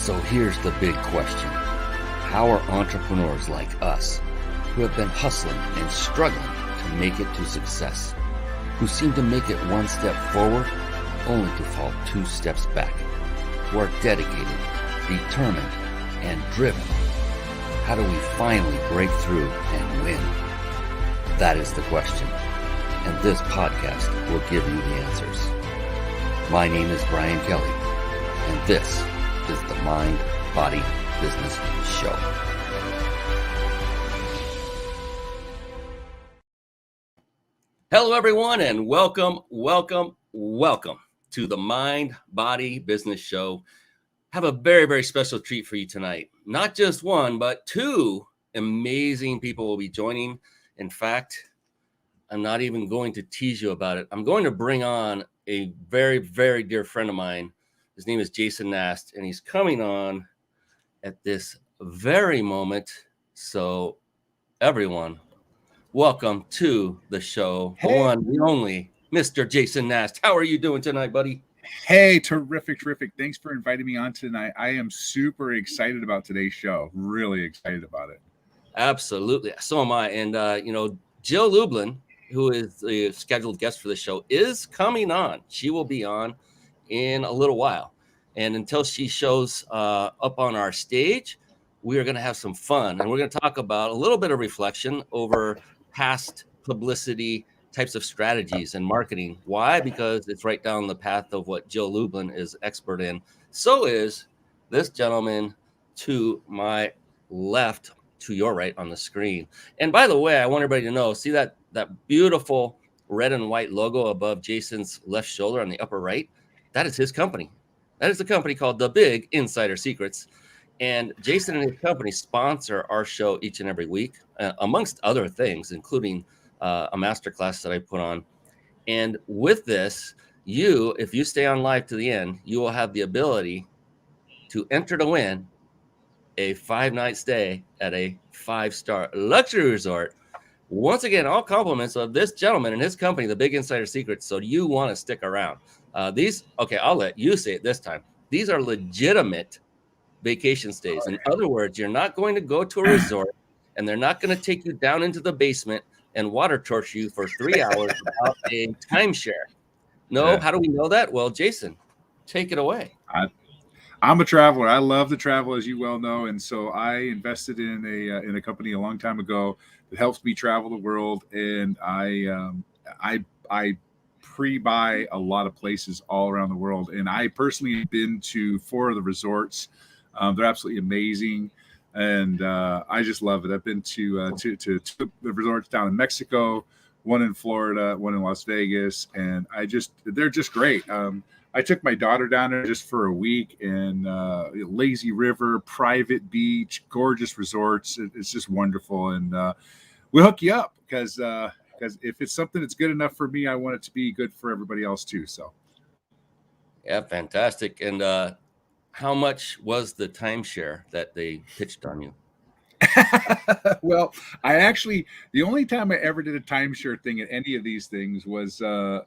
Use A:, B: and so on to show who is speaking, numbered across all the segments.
A: So here's the big question. How are entrepreneurs like us, who have been hustling and struggling to make it to success, who seem to make it one step forward only to fall two steps back, who are dedicated, determined, and driven, how do we finally break through and win? That is the question, and this podcast will give you the answers. My name is Brian Kelly, and this is the Mind, Body, Business Show. Hello, everyone, and welcome to the Mind, Body, Business Show. I have a very, very special treat for you tonight. Not just one, but two amazing people will be joining. In fact, I'm not even going to tease you about it. I'm going to bring on a very, very dear friend of mine. His name is Jason Nast, and he's coming on at this very moment. So everyone, welcome to the show, the one, the only, Mr. Jason Nast. How are you doing tonight, buddy?
B: Hey, terrific. Thanks for inviting me on tonight. I am super excited about today's show. Really excited about it.
A: Absolutely. So am I. And, Jill Lublin, who is the scheduled guest for the show, is coming on. She will be on in a little while. And until she shows up on our stage, we are going to have some fun. And we're going to talk about a little bit of reflection over past publicity types of strategies and marketing. Why? Because it's right down the path of what Jill Lublin is expert in. So is this gentleman to my left, to your right on the screen. And by the way, I want everybody to know, see that beautiful red and white logo above Jason's left shoulder on the upper right? That is his company. That is the company called The Big Insider Secrets. And Jason and his company sponsor our show each and every week, amongst other things, including a masterclass that I put on. And with this, if you stay on live to the end, you will have the ability to enter to win a 5-night stay at a 5-star luxury resort. Once again, all compliments of this gentleman and his company, The Big Insider Secrets. So you want to stick around. I'll let you say it this time. These are legitimate vacation stays. In other words, you're not going to go to a resort and they're not going to take you down into the basement and water torture you for 3 hours without a timeshare. No, yeah. How do we know that? Well, Jason, take it away.
B: I'm a traveler. I love to travel, as you well know, and so I invested in a company a long time ago that helps me travel the world. And I pre-buy a lot of places all around the world. And I personally have been to 4 of the resorts. They're absolutely amazing, and I just love it. I've been to the resorts down in Mexico, one in Florida, one in Las Vegas, and they're just great. I took my daughter down there just for a week, and lazy river, private beach, gorgeous resorts. It's just wonderful, and we'll hook you up because if it's something that's good enough for me, I want it to be good for everybody else too. So,
A: yeah, fantastic. And how much was the timeshare that they pitched on you?
B: Well, the only time I ever did a timeshare thing at any of these things was another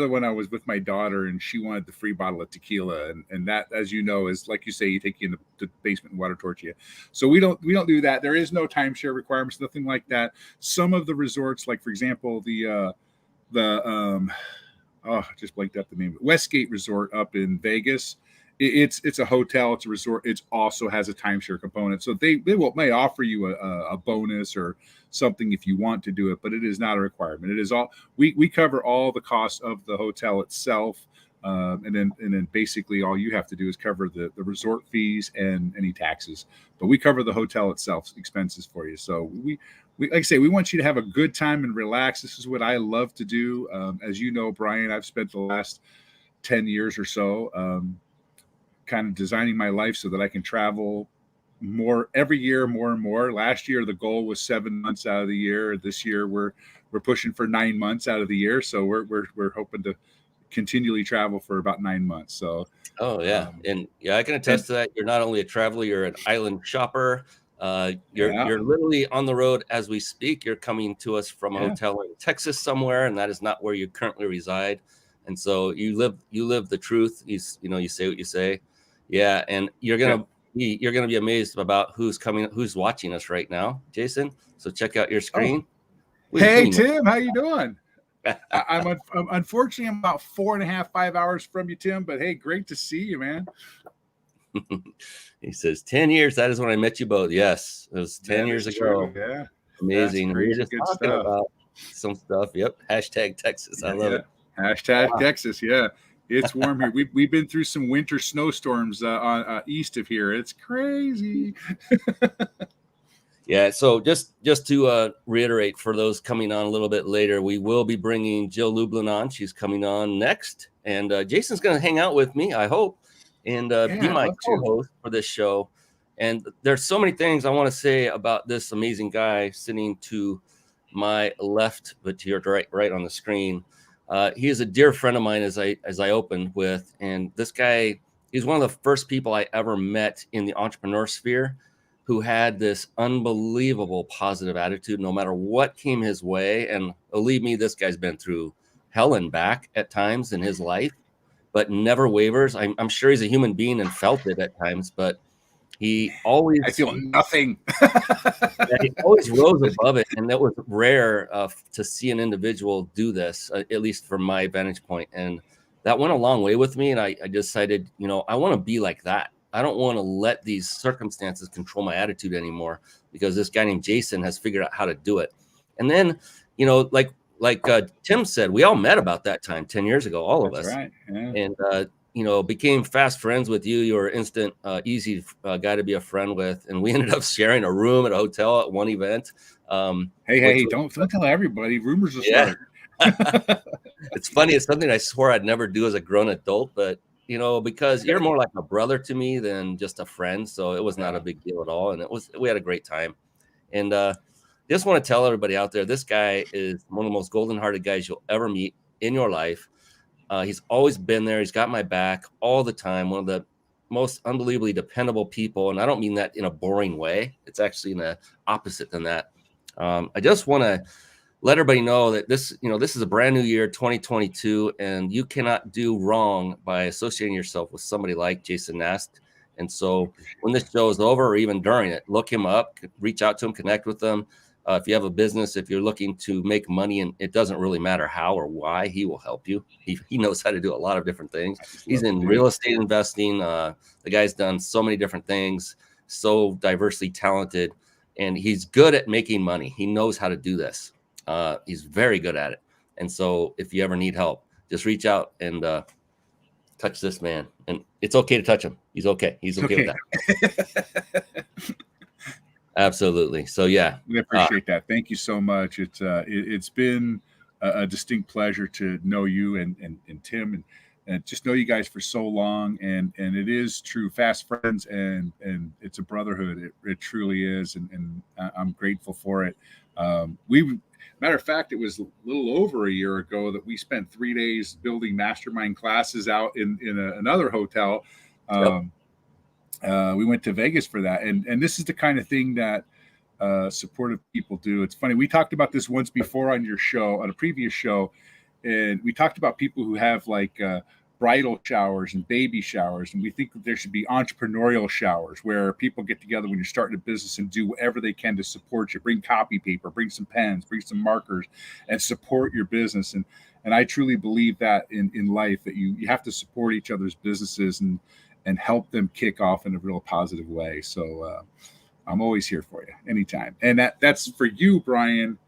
B: one I was with my daughter, and she wanted the free bottle of tequila, and that, as you know, is like you say, you take you in the basement and water torture you. So we don't do that. There is no timeshare requirements, nothing like that. Some of the resorts, like for example, just blanked up the name. Westgate Resort up in Vegas. It's a hotel. It's a resort. It also has a timeshare component. So they may offer you a bonus or something if you want to do it, but it is not a requirement. It is all we cover all the costs of the hotel itself, and then basically all you have to do is cover the resort fees and any taxes. But we cover the hotel itself expenses for you. So we like I say, we want you to have a good time and relax. This is what I love to do. As you know, Brian, I've spent the last 10 years or so kind of designing my life so that I can travel more every year, more and more. Last year, the goal was 7 months out of the year. This year, we're pushing for 9 months out of the year. So we're hoping to continually travel for about 9 months. So,
A: I can attest to that. You're not only a traveler, you're an island shopper. You're literally on the road as we speak. You're coming to us from a hotel in Texas somewhere, and that is not where you currently reside. And so you live the truth. You say what you say. Yeah, and you're gonna be amazed about who's watching us right now, Jason. So check out your screen.
B: Hey, Tim, how you doing? Unfortunately, I'm about 4.5, 5 hours from you, Tim, but hey, great to see you, man.
A: He says 10 years. That is when I met you both. Yes, it was 10 years ago.
B: True. Yeah,
A: amazing. We were just
B: good
A: talking
B: stuff.
A: about some stuff. Yep. Hashtag Texas. I love it.
B: Hashtag Texas. Yeah. It's warm here. We've been through some winter snowstorms on east of here. It's crazy.
A: Yeah. So just to reiterate for those coming on a little bit later, we will be bringing Jill Lublin on. She's coming on next, and Jason's going to hang out with me, I hope, and be my co-host for this show. And there's so many things I want to say about this amazing guy sitting to my left, but to your right on the screen. He is a dear friend of mine, as I opened with, and this guy, he's one of the first people I ever met in the entrepreneur sphere who had this unbelievable positive attitude no matter what came his way. And believe me, this guy's been through hell and back at times in his life, but never wavers. I'm sure he's a human being and felt it at times, but he always,
B: I feel nothing.
A: he always rose above it. And that was rare to see an individual do this, at least from my vantage point. And that went a long way with me. And I decided, I want to be like that. I don't want to let these circumstances control my attitude anymore, because this guy named Jason has figured out how to do it. And then, like Tim said, we all met about that time 10 years ago, all of us.
B: Right. Yeah.
A: And, became fast friends with you. You were instant, easy guy to be a friend with. And we ended up sharing a room at a hotel at one event.
B: Hey, don't tell everybody. Rumors will start.
A: It's funny. It's something I swore I'd never do as a grown adult, but because you're more like a brother to me than just a friend. So it was not a big deal at all. And we had a great time. And just want to tell everybody out there, this guy is one of the most golden hearted guys you'll ever meet in your life. He's always been there. He's got my back all the time. One of the most unbelievably dependable people. And I don't mean that in a boring way. It's actually in the opposite than that. I just want to let everybody know that this is a brand new year, 2022, and you cannot do wrong by associating yourself with somebody like Jason Nast. And so when this show is over, or even during it, look him up, reach out to him, connect with him. If you have a business, if you're looking to make money, and it doesn't really matter how or why, he will help you. He knows how to do a lot of different things. He's in real estate investing. The guy's done so many different things, so diversely talented, and he's good at making money. He knows how to do this. He's very good at it. And so if you ever need help, just reach out and touch this man. And it's okay to touch him. He's okay. He's okay with that. Absolutely. So, yeah.
B: We appreciate that. Thank you so much. It's been a distinct pleasure to know you and Tim and just know you guys for so long. And it is true, fast friends, and it's a brotherhood. It truly is. And I'm grateful for it. Matter of fact, it was a little over a year ago that we spent 3 days building mastermind classes out in another hotel. We went to Vegas for that. And this is the kind of thing that supportive people do. It's funny. We talked about this once before on your show, on a previous show. And we talked about people who have like bridal showers and baby showers. And we think that there should be entrepreneurial showers where people get together when you're starting a business and do whatever they can to support you. Bring copy paper, bring some pens, bring some markers, and support your business. And I truly believe that in life, that you have to support each other's businesses and help them kick off in a real positive way. So I'm always here for you anytime. And that's for you, Brian,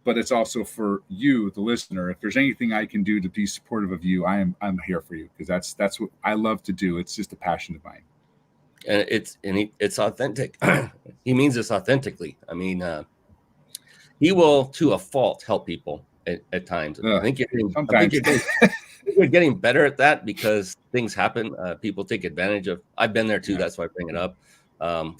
B: but it's also for you, the listener. If there's anything I can do to be supportive of you, I'm here for you, because that's what I love to do. It's just a passion of mine.
A: And it's authentic. He means this authentically. I mean, he will, to a fault, help people at times. I think you're getting better at that, because things happen. People take advantage of. I've been there too. That's why I bring it up.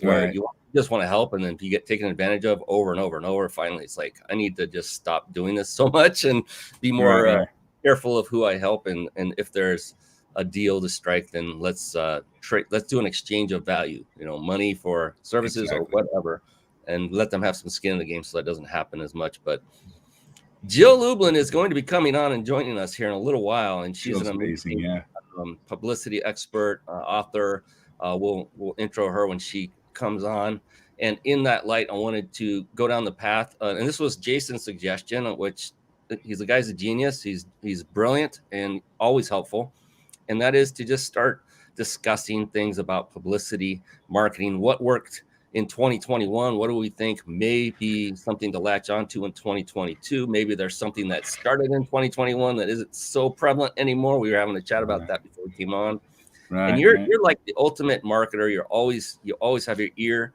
A: Where you just want to help, and then if you get taken advantage of over and over and over, finally it's like, I need to just stop doing this so much and be more careful of who I help. And if there's a deal to strike, then let's do an exchange of value, money for services or whatever, and let them have some skin in the game so that doesn't happen as much. But Jill Lublin is going to be coming on and joining us here in a little while, and she's an amazing publicity expert, author. We'll intro her when she comes on. And in that light, I wanted to go down the path, and this was Jason's suggestion, which the guy's a genius. He's brilliant and always helpful, and that is to just start discussing things about publicity, marketing, what worked in 2021. What do we think may be something to latch onto in 2022? Maybe there's something that started in 2021 that isn't so prevalent anymore. We were having a chat about that before we came on. And you're like the ultimate marketer. You always have your ear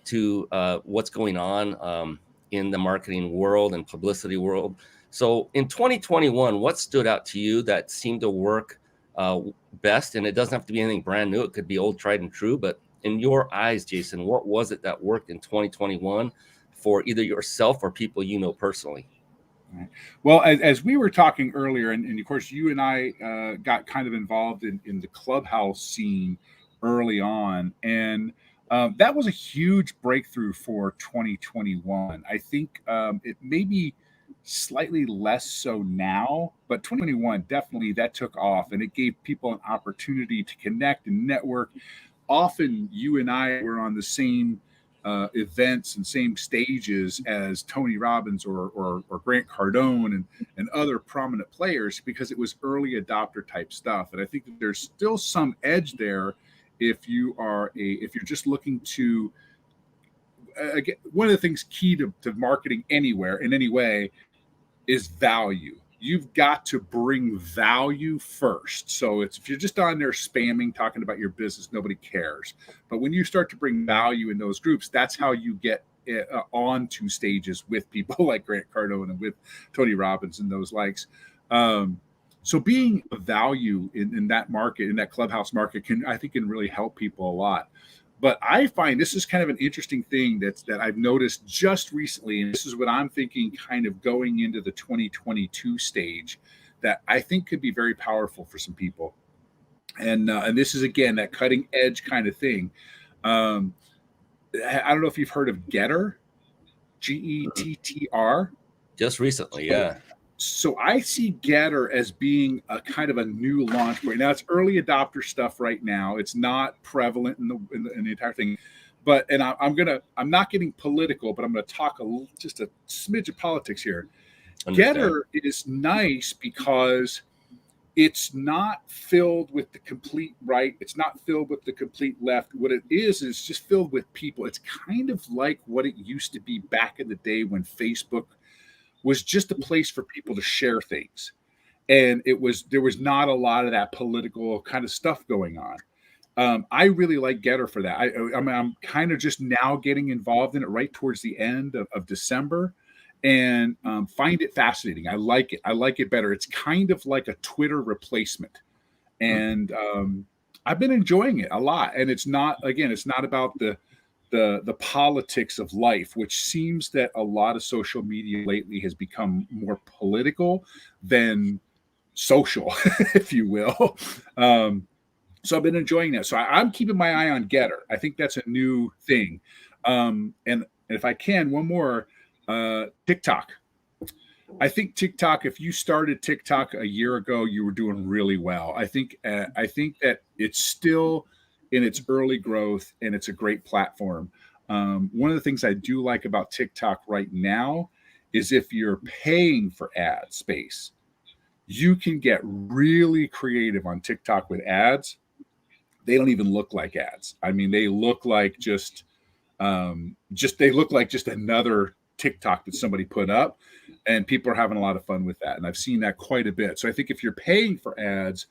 A: to what's going on in the marketing world and publicity world. So in 2021, what stood out to you that seemed to work best? And it doesn't have to be anything brand new. It could be old, tried and true. But in your eyes, Jason, what was it that worked in 2021 for either yourself or people you know personally?
B: Well, as we were talking earlier, and of course, you and I got kind of involved in the clubhouse scene early on, and that was a huge breakthrough for 2021. I think it may be slightly less so now, but 2021 definitely that took off, and it gave people an opportunity to connect and network. Often, you and I were on the same events and same stages as Tony Robbins or Grant Cardone and other prominent players because it was early adopter type stuff. And I think that there's still some edge there if you're just looking to again, one of the things key to marketing anywhere in any way is value. You've got to bring value first. So if you're just on there spamming, talking about your business, nobody cares. But when you start to bring value in those groups, that's how you get onto stages with people like Grant Cardone and with Tony Robbins and those likes. So being a value in that market, in that clubhouse market, can really help people a lot. But I find this is kind of an interesting thing that I've noticed just recently, and this is what I'm thinking kind of going into the 2022 stage that I think could be very powerful for some people. And this is, again, that cutting edge kind of thing. I don't know if you've heard of Getter, Gettr.
A: Just recently, yeah.
B: So I see Getter as being a kind of a new launch point. Now it's early adopter stuff right now. It's not prevalent in the entire thing, but I'm not getting political, but I'm going to talk just a smidge of politics here.
A: Understand.
B: Getter is nice because it's not filled with the complete right. It's not filled with the complete left. What it is just filled with people. It's kind of like what it used to be back in the day when Facebook was just a place for people to share things. And there was not a lot of that political kind of stuff going on. I really like Getter for that. I'm kind of just now getting involved in it right towards the end of December and find it fascinating. I like it. I like it better. It's kind of like a Twitter replacement. And I've been enjoying it a lot. And it's not about the politics of life, which seems that a lot of social media lately has become more political than social, if you will. So I've been enjoying that. So I'm keeping my eye on Getter. I think that's a new thing. And if I can, one more, TikTok. I think TikTok, if you started TikTok a year ago, you were doing really well. I think that it's still in its early growth, and it's a great platform. One of the things I do like about TikTok right now is if you're paying for ad space, you can get really creative on TikTok with ads. They don't even look like ads. I mean, they look like just another TikTok that somebody put up, and people are having a lot of fun with that. And I've seen that quite a bit. So I think if you're paying for ads,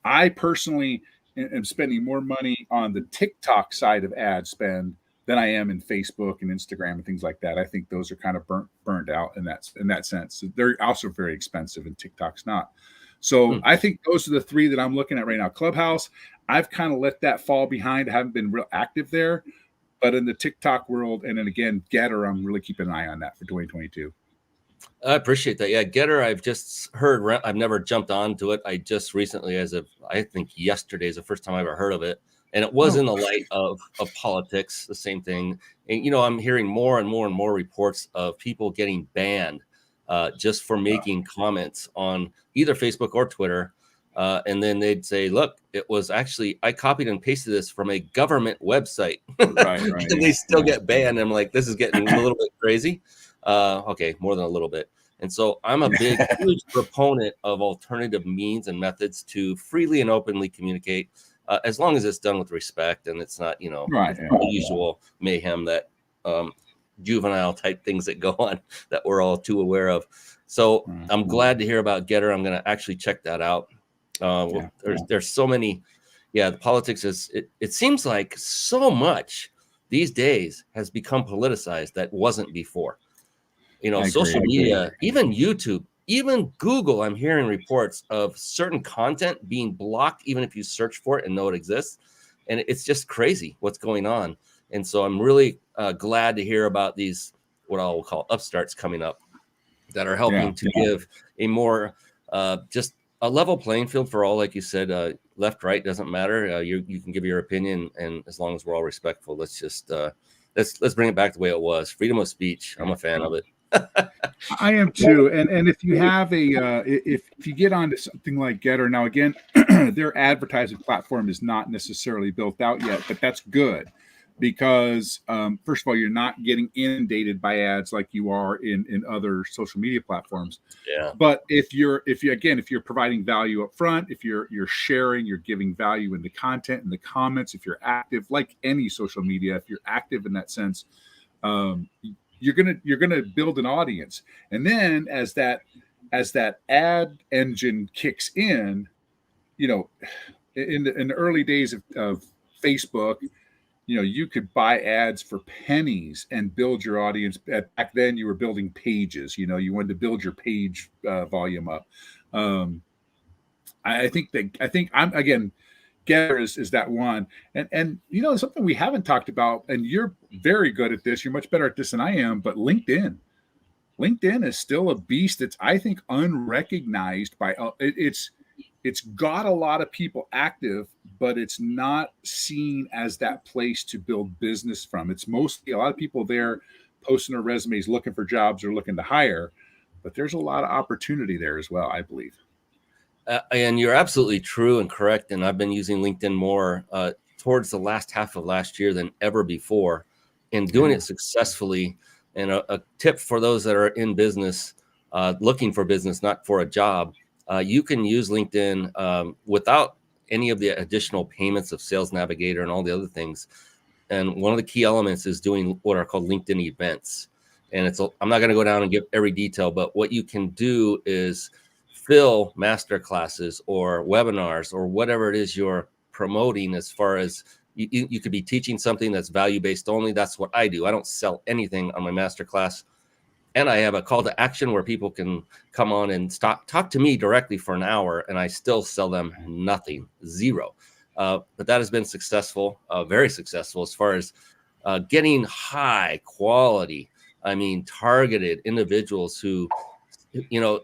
B: I personally am spending more money on the TikTok side of ad spend than I am in Facebook and Instagram and things like that. I think those are kind of burned out in that sense. They're also very expensive, and TikTok's not. So I think those are the three that I'm looking at right now. Clubhouse, I've kind of let that fall behind. I haven't been real active there, but in the TikTok world, and then again, Getter, I'm really keeping an eye on that for 2022.
A: I appreciate that. Yeah, Getter, I've just heard. I've never jumped onto it. I just recently, I think yesterday is the first time I ever heard of it. And it was in the light of politics, the same thing. And, I'm hearing more and more and more reports of people getting banned just for making comments on either Facebook or Twitter And then they'd say, look, it was actually, I copied and pasted this from a government website.
B: Right.
A: And they still get banned. I'm like, this is getting a little bit crazy. Okay, more than a little bit. And so I'm a huge proponent of alternative means and methods to freely and openly communicate, as long as it's done with respect and it's not, the usual mayhem that juvenile type things that go on that we're all too aware of. So I'm glad to hear about Getter. I'm going to actually check that out. There's so many. Yeah, the politics it seems like so much these days has become politicized that wasn't before. Social media, even YouTube, even Google, I'm hearing reports of certain content being blocked, even if you search for it and know it exists. And it's just crazy what's going on. And so I'm really glad to hear about these, what I'll call upstarts coming up that are helping to give a more just a level playing field for all. Like you said, left, right, doesn't matter. You can give your opinion. And as long as we're all respectful, let's just let's bring it back the way it was. Freedom of speech. I'm a fan of it.
B: I am too. And if you have if you get onto something like Getter, now again, their advertising platform is not necessarily built out yet, but that's good because first of all, you're not getting inundated by ads like you are in other social media platforms.
A: Yeah.
B: But if you're providing value up front, if you're sharing, you're giving value in the content, in the comments, if you're active, like any social media, if you're active in that sense, you're gonna build an audience, and then as that ad engine kicks in, in the early days of Facebook, you could buy ads for pennies and build your audience. Back then, you were building pages. You wanted to build your page volume up. I think I'm again. Getter is that one, and something we haven't talked about, and you're very good at this. You're much better at this than I am. But LinkedIn is still a beast that's, I think, unrecognized by it's got a lot of people active, but it's not seen as that place to build business from. It's mostly a lot of people there posting their resumes, looking for jobs or looking to hire, but there's a lot of opportunity there as well, I believe.
A: And you're absolutely true and correct. And I've been using LinkedIn more towards the last half of last year than ever before, and doing it successfully. And a tip for those that are in business, looking for business, not for a job, you can use LinkedIn without any of the additional payments of Sales Navigator and all the other things. And one of the key elements is doing what are called LinkedIn events. And I'm not going to go down and give every detail, but what you can do is fill master classes or webinars or whatever it is you're promoting. As far as you could be teaching something that's value-based only. That's what I do. I don't sell anything on my master class. And I have a call to action where people can come on and talk to me directly for an hour, and I still sell them nothing, zero. But that has been successful, very successful, as far as getting high quality, targeted individuals who, and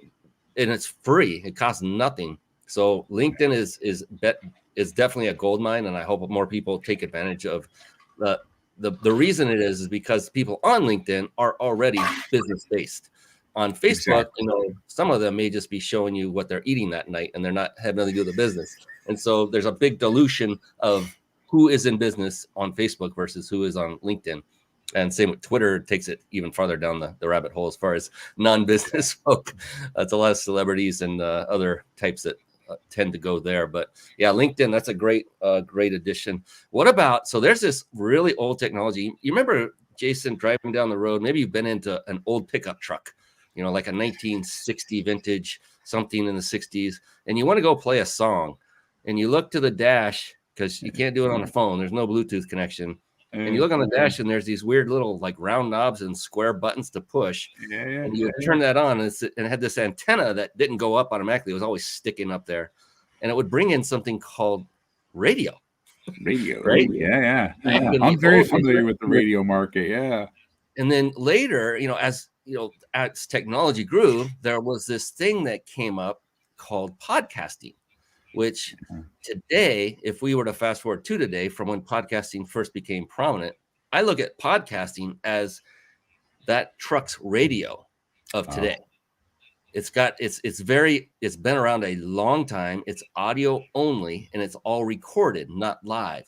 A: it's free. It costs nothing. So LinkedIn is definitely a gold mine, and I hope more people take advantage of the reason it is because people on LinkedIn are already business based. On Facebook, some of them may just be showing you what they're eating that night, and they're not have nothing to do with the business. And so there's a big dilution of who is in business on Facebook versus who is on LinkedIn. And same with Twitter, takes it even farther down the rabbit hole as far as non-business folk. It's a lot of celebrities and other types that tend to go there. But yeah, LinkedIn, that's a great addition. What about, so there's this really old technology. You remember, Jason, driving down the road, maybe you've been into an old pickup truck, like a 1960 vintage, something in the 60s, and you want to go play a song, and you look to the dash because you can't do it on the phone. There's no Bluetooth connection. And you look on the dash, and there's these weird little like round knobs and square buttons to push. And you would turn that on, and it had this antenna that didn't go up automatically. It was always sticking up there, and it would bring in something called radio.
B: Right? Yeah. I'm very familiar with the radio market. Yeah.
A: And then later, as technology grew, there was this thing that came up called podcasting, which today, if we were to fast forward to today, from when podcasting first became prominent, I look at podcasting as that truck's radio of today. It's been around a long time. It's audio only, and it's all recorded, not live.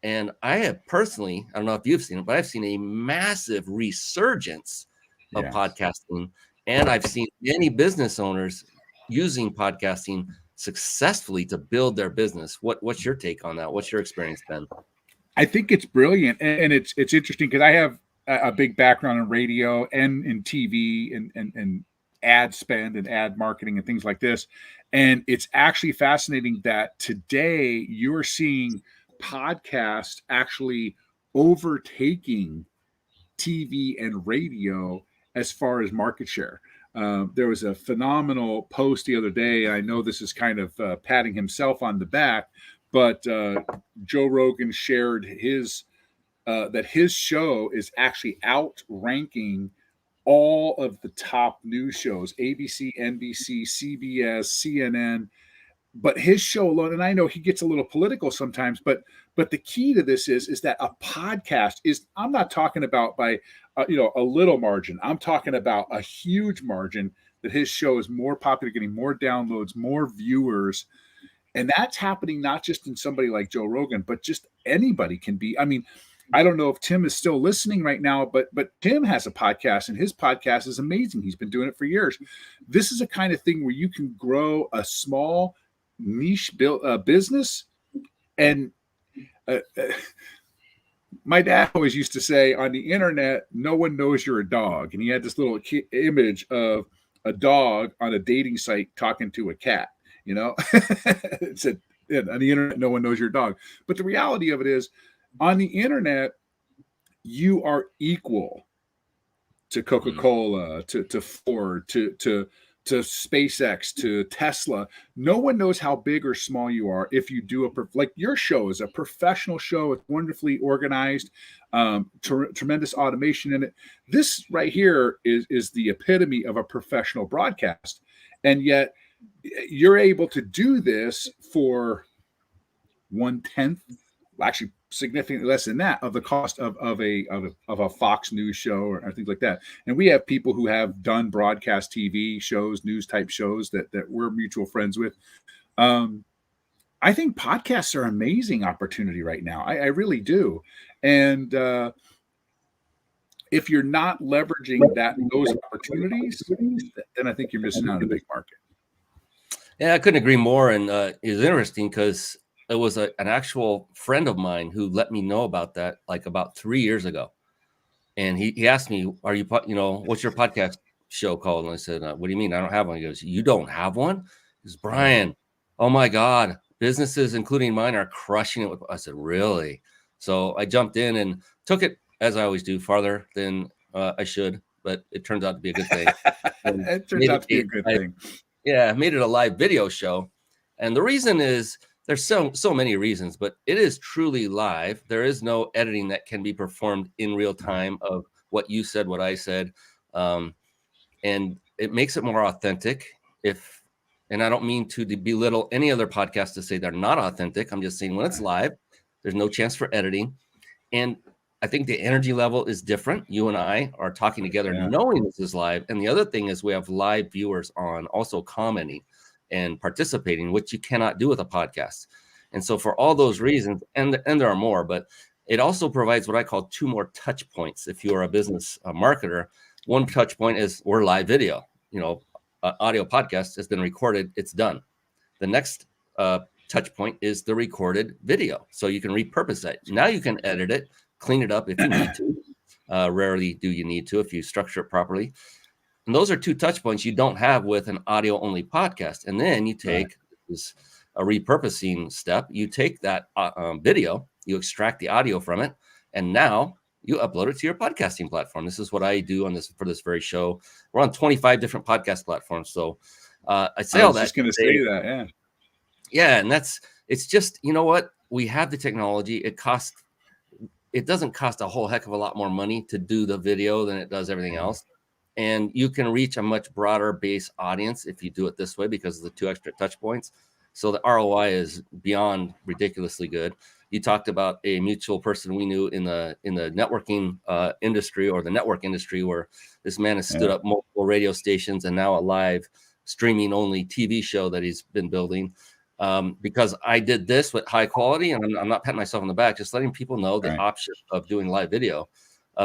A: And I have personally, I don't know if you've seen it, but I've seen a massive resurgence of podcasting. And I've seen many business owners using podcasting successfully to build their business. What's your take on that? What's your experience been?
B: I think it's brilliant, and it's interesting because I have a big background in radio and in TV and ad spend and ad marketing and things like this. And it's actually fascinating that today you're seeing podcasts actually overtaking TV and radio as far as market share. There was a phenomenal post the other day, and I know this is kind of patting himself on the back, but Joe Rogan shared that his show is actually outranking all of the top news shows, ABC, NBC, CBS, CNN, but his show alone, and I know he gets a little political sometimes, but the key to this is that a podcast is, I'm not talking about by a little margin. I'm talking about a huge margin that his show is more popular, getting more downloads, more viewers. And that's happening not just in somebody like Joe Rogan, but just anybody can be. I mean, I don't know if Tim is still listening right now, but Tim has a podcast, and his podcast is amazing. He's been doing it for years. This is a kind of thing where you can grow a small niche business. And my dad always used to say, on the internet, no one knows you're a dog. And he had this little image of a dog on a dating site talking to a cat. It said, on the internet, no one knows your dog. But the reality of it is, on the internet, you are equal to Coca-Cola, to Ford, to SpaceX, to Tesla. No one knows how big or small you are if you do like your show is a professional show. It's wonderfully organized, tremendous automation in it. This right here is the epitome of a professional broadcast. And yet you're able to do this for 1/10, actually significantly less than that, of the cost of a Fox News show or things like that. And we have people who have done broadcast TV shows, news type shows that we're mutual friends with. I think podcasts are an amazing opportunity right now. I really do. And if you're not leveraging those opportunities, then I think you're missing out on a big market.
A: Yeah, I couldn't agree more. And it's interesting because it was an actual friend of mine who let me know about that like about 3 years ago. And he asked me, what's your podcast show called? And I said, what do you mean? I don't have one. He goes, you don't have one? He goes, Brian, oh my God, businesses, including mine, are crushing it. I said, really? So I jumped in and took it, as I always do, farther than I should, but it turns out to be a good thing.
B: It turns out to be a good thing.
A: Yeah, I made it a live video show. And the reason is, there's so many reasons, but it is truly live. There is no editing that can be performed in real time of what you said, what I said. And it makes it more authentic. And I don't mean to belittle any other podcast to say they're not authentic. I'm just saying when it's live, there's no chance for editing. And I think the energy level is different. You and I are talking together, knowing this is live. And the other thing is we have live viewers on, also commenting and participating, which you cannot do with a podcast. And so for all those reasons, and there are more, but it also provides what I call 2 more touch points. If you're a business marketer, one touch point is we're live video. Audio podcast has been recorded. It's done. The next touch point is the recorded video. So you can repurpose that. Now you can edit it, clean it up if you need to. Rarely do you need to if you structure it properly. And those are 2 touch points you don't have with an audio only podcast. And then you take this a repurposing step. You take that video, you extract the audio from it, and now you upload it to your podcasting platform. This is what I do for this very show. We're on 25 different podcast platforms. So I say all that. I was
B: just going to say that. Yeah.
A: Yeah. And it's just, you know what? We have the technology. It doesn't cost a whole heck of a lot more money to do the video than it does everything else. And you can reach a much broader base audience if you do it this way because of the 2 extra touch points. So the ROI is beyond ridiculously good. You talked about a mutual person we knew in the networking industry or the network industry, where this man has stood up multiple radio stations and now a live streaming only TV show that he's been building. Because I did this with high quality, and I'm not patting myself on the back, just letting people know the option of doing live video.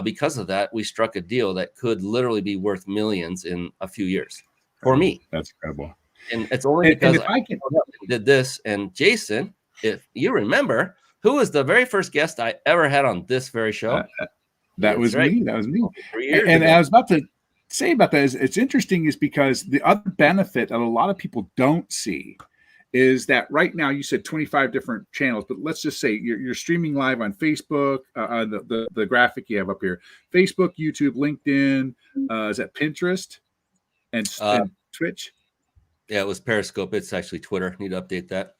A: Because of that, we struck a deal that could literally be worth millions in a few years for me.
B: That's incredible.
A: And it's only because I did this. And Jason, if you remember, who was the very first guest I ever had on this very show?
B: That was me. That was me.
A: 3 years
B: and
A: ago.
B: I was about to say about that is it's interesting is because the other benefit that a lot of people don't see is that right now you said 25 different channels, but let's just say you're streaming live on Facebook, the graphic you have up here, Facebook, YouTube, LinkedIn, is that Pinterest and Twitch?
A: Yeah, it was Periscope. It's actually Twitter. Need to update that.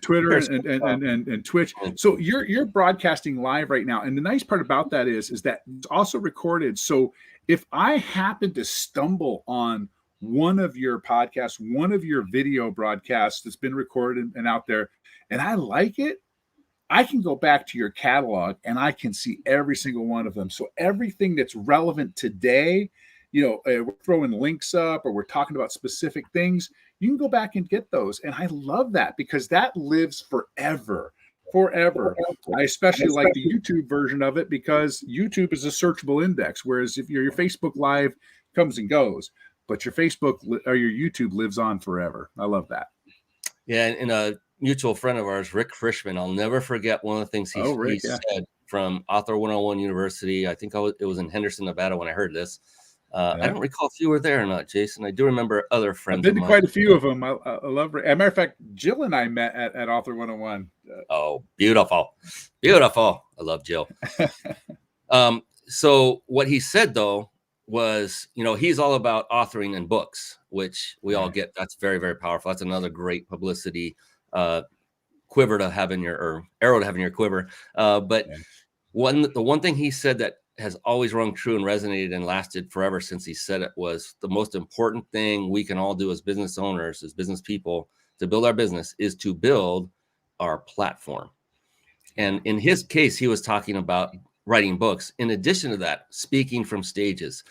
B: Twitter and Twitch. So you're broadcasting live right now. And the nice part about that is that it's also recorded. So if I happen to stumble on one of your podcasts, one of your video broadcasts that's been recorded and out there, and I like it, I can go back to your catalog and I can see every single one of them. So everything that's relevant today, we're throwing links up or we're talking about specific things, you can go back and get those. And I love that because that lives forever. I especially like the YouTube version of it because YouTube is a searchable index, whereas if your Facebook Live comes and goes, but your Facebook or your YouTube lives on forever. I love that.
A: Yeah, and a mutual friend of ours, Rick Frischmann, I'll never forget one of the things he said from Author 101 University. I think it was in Henderson, Nevada when I heard this. I don't recall if you were there or not, Jason. I do remember other friends.
B: I've been to quite a few of them. I love Rick. As a matter of fact, Jill and I met at Author 101.
A: Oh, beautiful. Beautiful. I love Jill. So what he said, though, was, he's all about authoring in books, which we all get. That's very, very powerful. That's another great publicity quiver to have in or arrow to have in your quiver. But the one thing he said that has always rung true and resonated and lasted forever since he said it was the most important thing we can all do as business owners, as business people, to build our business is to build our platform. And in his case, he was talking about writing books. In addition to that, speaking from stages,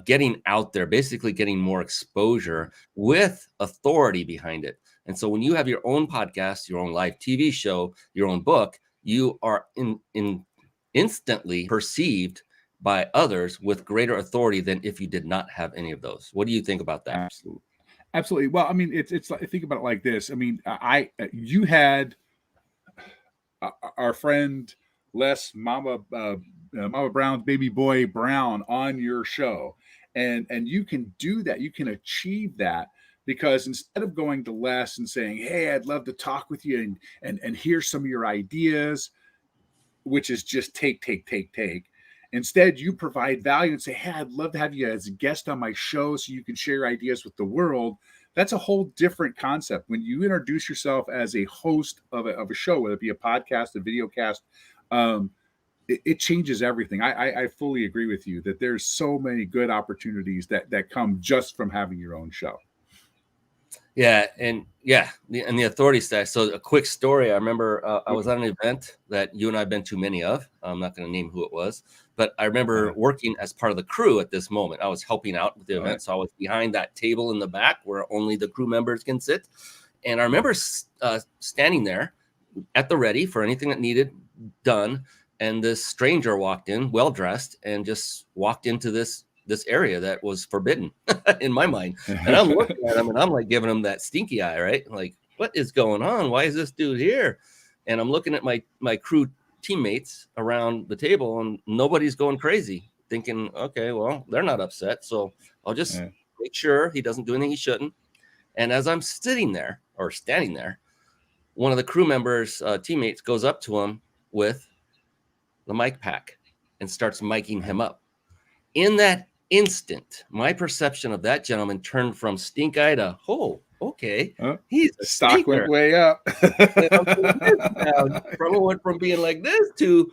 A: getting out there, basically getting more exposure with authority behind it. And so when you have your own podcast, your own live TV show, your own book, you are instantly perceived by others with greater authority than if you did not have any of those. What do you think about that?
B: Absolutely. Well, I mean, it's like, think about it like this. I mean, you had our friend Les, Mama Brown's baby boy Brown on your show, and you can do that. You can achieve that because instead of going to Les and saying, "Hey, I'd love to talk with you and hear some of your ideas," which is just take. Instead, you provide value and say, "Hey, I'd love to have you as a guest on my show so you can share your ideas with the world." That's a whole different concept. When you introduce yourself as a host of a show, whether it be a podcast, a video cast, it changes everything. I fully agree with you that there's so many good opportunities that come just from having your own show.
A: Yeah, and the authority stack. So a quick story. I remember I was at an event that you and I have been to many of. I'm not going to name who it was, but I remember working as part of the crew at this moment. I was helping out with the event, so I was behind that table in the back where only the crew members can sit. And I remember standing there at the ready for anything that needed done. And this stranger walked in, well dressed, and just walked into this area that was forbidden in my mind. And I'm looking at him and I'm like giving him that stinky eye, right? Like, what is going on? Why is this dude here? And I'm looking at my crew teammates around the table and nobody's going crazy, thinking, okay, well, they're not upset. So I'll just make sure he doesn't do anything he shouldn't. And as I'm standing there, one of the crew members' teammates goes up to him with the mic pack and starts miking him up. In that instant, my perception of that gentleman turned from stink eye to, oh, okay, he's a
B: stock went way up.
A: From being like this to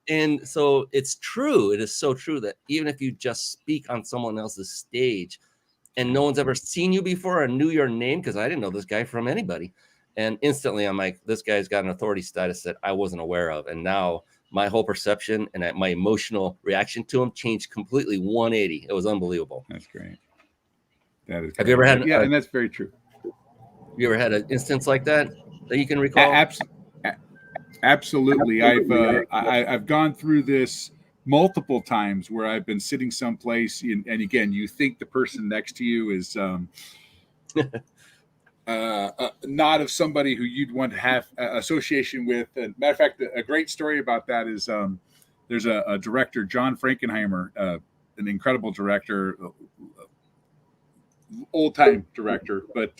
A: and so it's true. It is so true that even if you just speak on someone else's stage and no one's ever seen you before or knew your name, because I didn't know this guy from anybody, and instantly I'm like, this guy's got an authority status that I wasn't aware of, and now my whole perception and my emotional reaction to him changed completely 180. It was unbelievable.
B: That's great. That is.
A: Have you ever had?
B: Yeah, and that's very true.
A: You ever had an instance like that you can recall?
B: Absolutely. I've gone through this multiple times where I've been sitting someplace, and again, you think the person next to you is not of somebody who you'd want to have association with. And matter of fact, a great story about that is there's a director, John Frankenheimer, an incredible director, old time director, but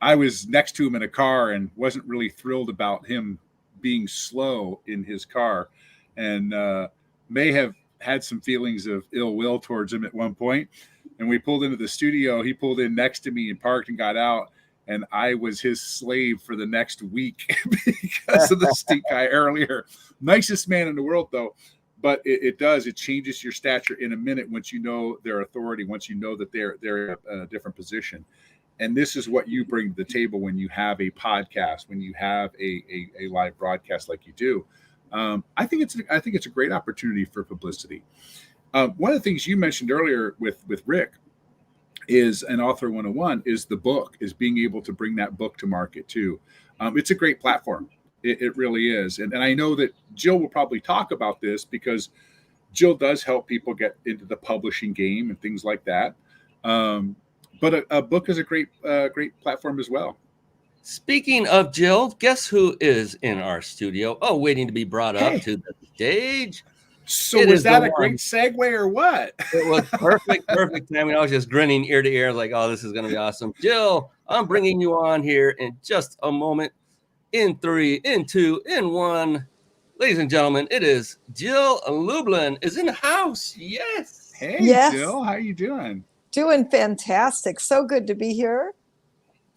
B: I was next to him in a car and wasn't really thrilled about him being slow in his car, and may have had some feelings of ill will towards him at one point. And we pulled into the studio. He pulled in next to me and parked and got out. And I was his slave for the next week because of the stink eye earlier. Nicest man in the world, though. But it changes your stature in a minute once you know their authority, once you know that they're in a different position. And this is what you bring to the table when you have a podcast, when you have a live broadcast like you do. I think it's a great opportunity for publicity. One of the things you mentioned earlier with Rick is an Author 101 is the book, is being able to bring that book to market too. It's a great platform. It really is. And I know that Jill will probably talk about this because Jill does help people get into the publishing game and things like that. But a book is a great platform as well.
A: Speaking of Jill, guess who is in our studio? Oh, waiting to be brought up to the stage.
B: So was that a great segue or what?
A: It was perfect timing. I was just grinning ear to ear like, oh, this is going to be awesome. Jill, I'm bringing you on here in just a moment. In 3, in 2, in 1. Ladies and gentlemen, it is Jill Lublin is in the house. Yes.
B: Hey, yes. Jill, how are you doing?
C: Doing fantastic. So good to be here.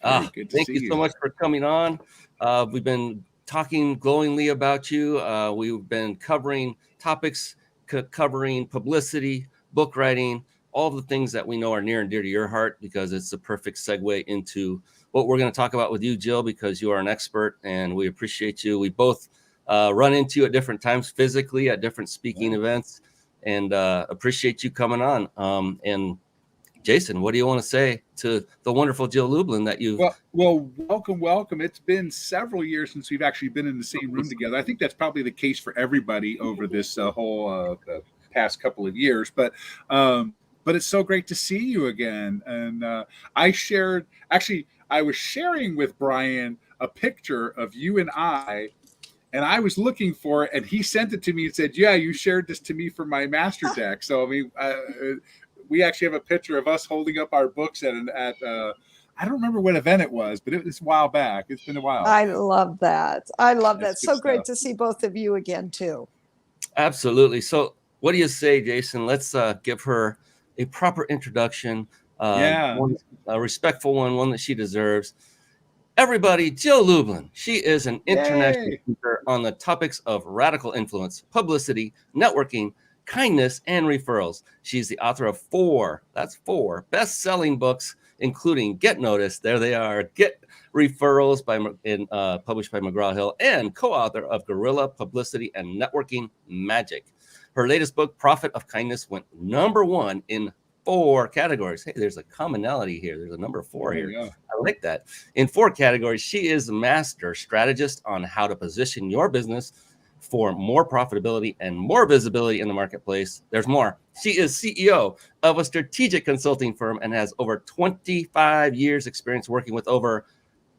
A: Thank you so much for coming on. We've been talking glowingly about you. We've been covering topics, covering publicity, book writing, all the things that we know are near and dear to your heart, because it's the perfect segue into what we're going to talk about with you, Jill, because you are an expert and we appreciate you. We both run into you at different times physically at different speaking events, and appreciate you coming on. And Jason, what do you want to say to the wonderful Jill Lublin that you?
B: Well, welcome. It's been several years since we've actually been in the same room together. I think that's probably the case for everybody over this whole past couple of years. But it's so great to see you again. And I was sharing with Brian a picture of you and I was looking for it, and he sent it to me and said, "Yeah, you shared this to me for my master deck." So I mean. We actually have a picture of us holding up our books at I don't remember what event it was, but it was a while back. It's been a while.
C: I love that. That's so great to see both of you again, too.
A: Absolutely. So what do you say, Jason? Let's give her a proper introduction. A respectful one that she deserves. Everybody, Jill Lublin. She is an international speaker on the topics of radical influence, publicity, networking, kindness, and referrals. She's the author of 4 best-selling books, including Get Noticed, there they are, Get Referrals, published by McGraw Hill, and co-author of Guerrilla, Publicity, and Networking Magic. Her latest book, Profit of Kindness, went #1 in 4 categories. Hey, there's a commonality here. There's a number 4 here. I like that. In 4 categories, she is a master strategist on how to position your business for more profitability and more visibility in the marketplace. There's more. She is CEO of a strategic consulting firm and has over 25 years experience working with over,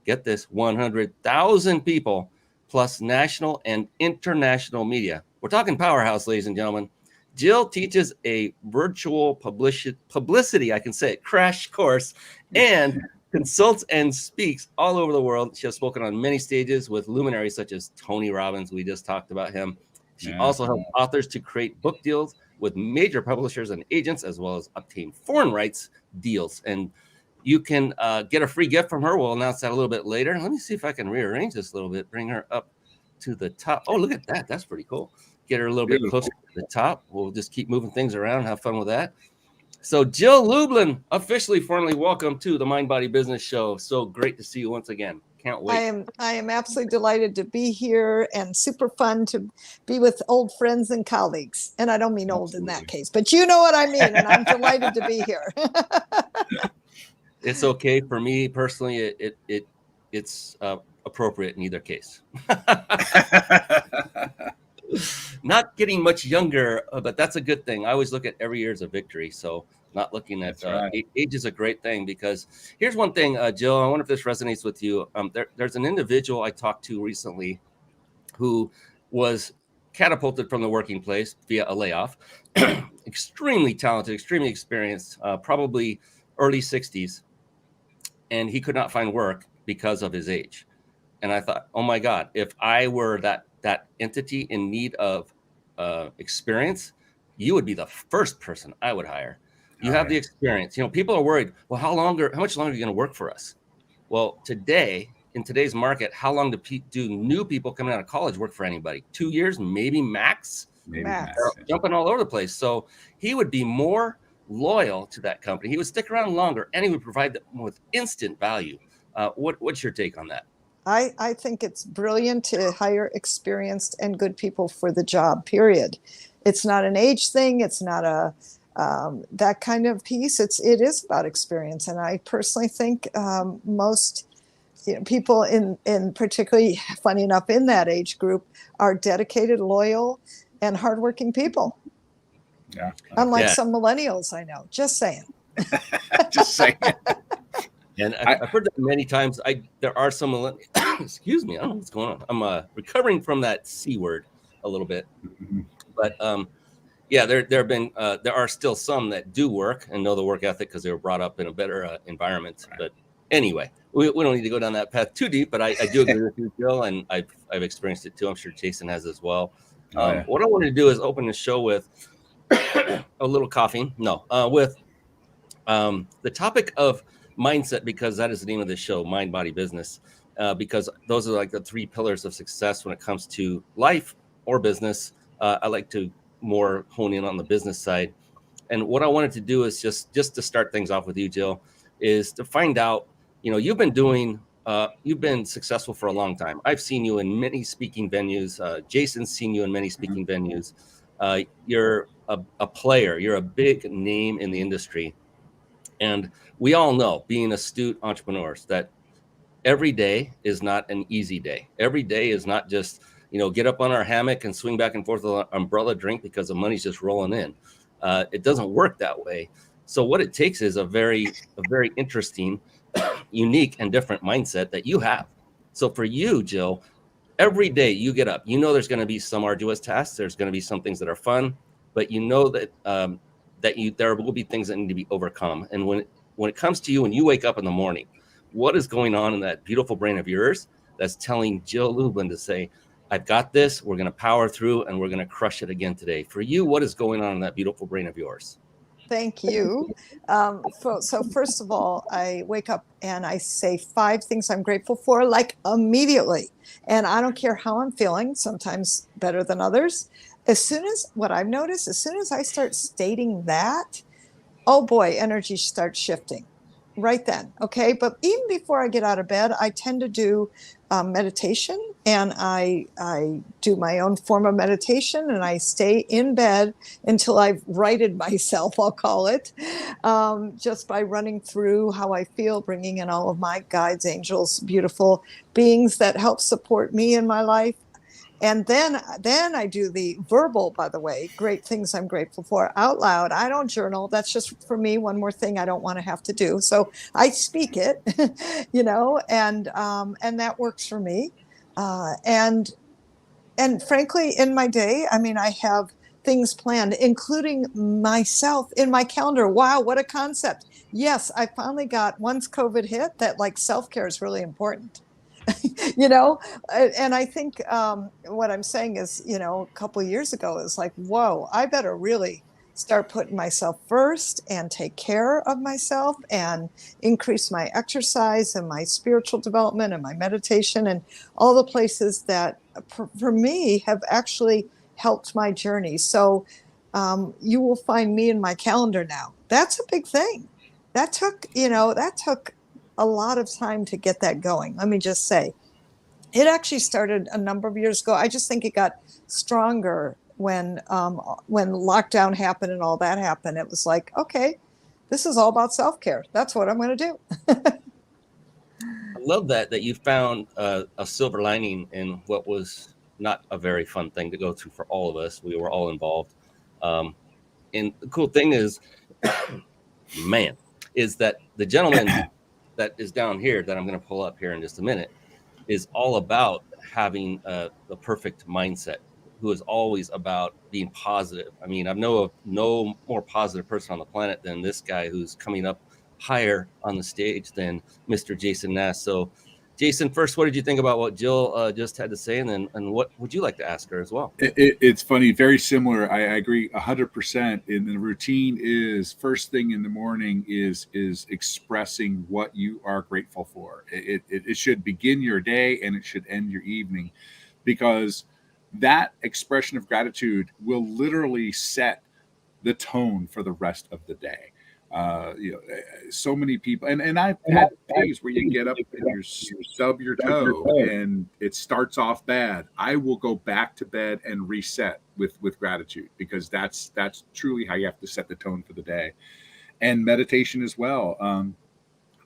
A: get this, 100,000 people, plus national and international media. We're talking powerhouse, ladies and gentlemen. Jill teaches a virtual publicity, I can say it, crash course, and consults and speaks all over the world. She has spoken on many stages with luminaries such as Tony Robbins. We just talked about him. She also helps authors to create book deals with major publishers and agents, as well as obtain foreign rights deals. And you can get a free gift from her. We'll announce that a little bit later. Let me see if I can rearrange this a little bit, bring her up to the top. Oh, look at that. That's pretty cool. Get her a little bit closer to the top. We'll just keep moving things around. Have fun with that. So Jill Lublin, officially, formally welcome to the Mind Body Business Show. So great to see you once again. Can't wait.
C: I am absolutely delighted to be here, and super fun to be with old friends and colleagues. And I don't mean old in that case, but you know what I mean. And I'm delighted to be here.
A: It's okay for me personally. It's appropriate in either case. Not getting much younger, but that's a good thing. I always look at every year as a victory. So not looking at age is a great thing, because here's one thing, Jill, I wonder if this resonates with you. There's an individual I talked to recently who was catapulted from the working place via a layoff. Extremely talented, extremely experienced, probably early 60s. And he could not find work because of his age. And I thought, oh my God, if I were that entity in need of experience, you would be the first person I would hire. You have the experience. You know, people are worried, well, how much longer are you going to work for us? Well, in today's market, how long do new people coming out of college work for anybody? 2 years, maybe max.
C: Max.
A: Jumping all over the place. So he would be more loyal to that company. He would stick around longer, and he would provide them with instant value. What's your take on that?
C: I think it's brilliant to hire experienced and good people for the job, period. It's not an age thing. It's not that kind of piece. It is about experience. And I personally think most people in particularly, funny enough, in that age group are dedicated, loyal, and hardworking people.
B: Yeah.
C: Unlike some millennials I know. Just saying.
B: Just saying.
A: And I've heard that many times. There are some excuse me, I don't know what's going on. I'm recovering from that C word a little bit.
B: Mm-hmm.
A: But there are still some that do work and know the work ethic because they were brought up in a better environment. Right. But anyway, we don't need to go down that path too deep. But I do agree with you, Jill, and I've experienced it too. I'm sure Jason has as well. What I want to do is open the show with a little coughing. No, with the topic of mindset, because that is the name of the show, Mind, Body, Business, because those are like the 3 pillars of success when it comes to life or business. I like to more hone in on the business side. And what I wanted to do is just to start things off with you, Jill, is to find out, you've been successful for a long time. I've seen you in many speaking venues. Jason's seen you in many speaking venues. You're a player. You're a big name in the industry. And we all know, being astute entrepreneurs, that every day is not an easy day. Every day is not just, get up on our hammock and swing back and forth with an umbrella drink because the money's just rolling in. It doesn't work that way. So what it takes is a very interesting, unique, and different mindset that you have. So for you, Jill, every day you get up, there's going to be some arduous tasks. There's going to be some things that are fun, but that there will be things that need to be overcome. And when it comes to you, when you wake up in the morning, what is going on in that beautiful brain of yours that's telling Jill Lublin to say, I've got this, we're going to power through, and we're going to crush it again today? For you, what is going on in that beautiful brain of yours?
C: Thank you. So first of all, I wake up and I say 5 things I'm grateful for, like immediately. And I don't care how I'm feeling, sometimes better than others. What I've noticed, as soon as I start stating that, oh boy, energy starts shifting right then. Okay. But even before I get out of bed, I tend to do meditation, and I do my own form of meditation, and I stay in bed until I've righted myself, I'll call it, just by running through how I feel, bringing in all of my guides, angels, beautiful beings that help support me in my life. And then I do the verbal, by the way, great things I'm grateful for out loud. I don't journal. That's just for me one more thing I don't want to have to do. So I speak it, and that works for me. And frankly, in my day, I have things planned, including myself in my calendar. Wow, what a concept. Yes, I finally got, once COVID hit, that self-care is really important. And I think what I'm saying is, a couple of years ago, it was like, whoa, I better really start putting myself first and take care of myself and increase my exercise and my spiritual development and my meditation and all the places that for me have actually helped my journey. So you will find me in my calendar now. That's a big thing. That took a lot of time to get that going. Let me just say, it actually started a number of years ago. I just think it got stronger when lockdown happened and all that happened. It was like, okay, this is all about self-care. That's what I'm going to do.
A: I love that you found a silver lining in what was not a very fun thing to go through for all of us. We were all involved. And the cool thing is, man, is that the gentleman that is down here that I'm going to pull up here in just a minute is all about having the perfect mindset, who is always about being positive. I mean, I know of no more positive person on the planet than this guy who's coming up higher on the stage than Mr. Jason Nass. So, Jason, first, what did you think about what Jill just had to say? And what would you like to ask her as well?
B: It's funny, very similar. I agree 100%. And the routine is first thing in the morning is expressing what you are grateful for. It should begin your day and it should end your evening, because that expression of gratitude will literally set the tone for the rest of the day. So many people, and I've had days where you get up and you stub your toe and it starts off bad. I will go back to bed and reset with gratitude, because that's truly how you have to set the tone for the day. And meditation as well.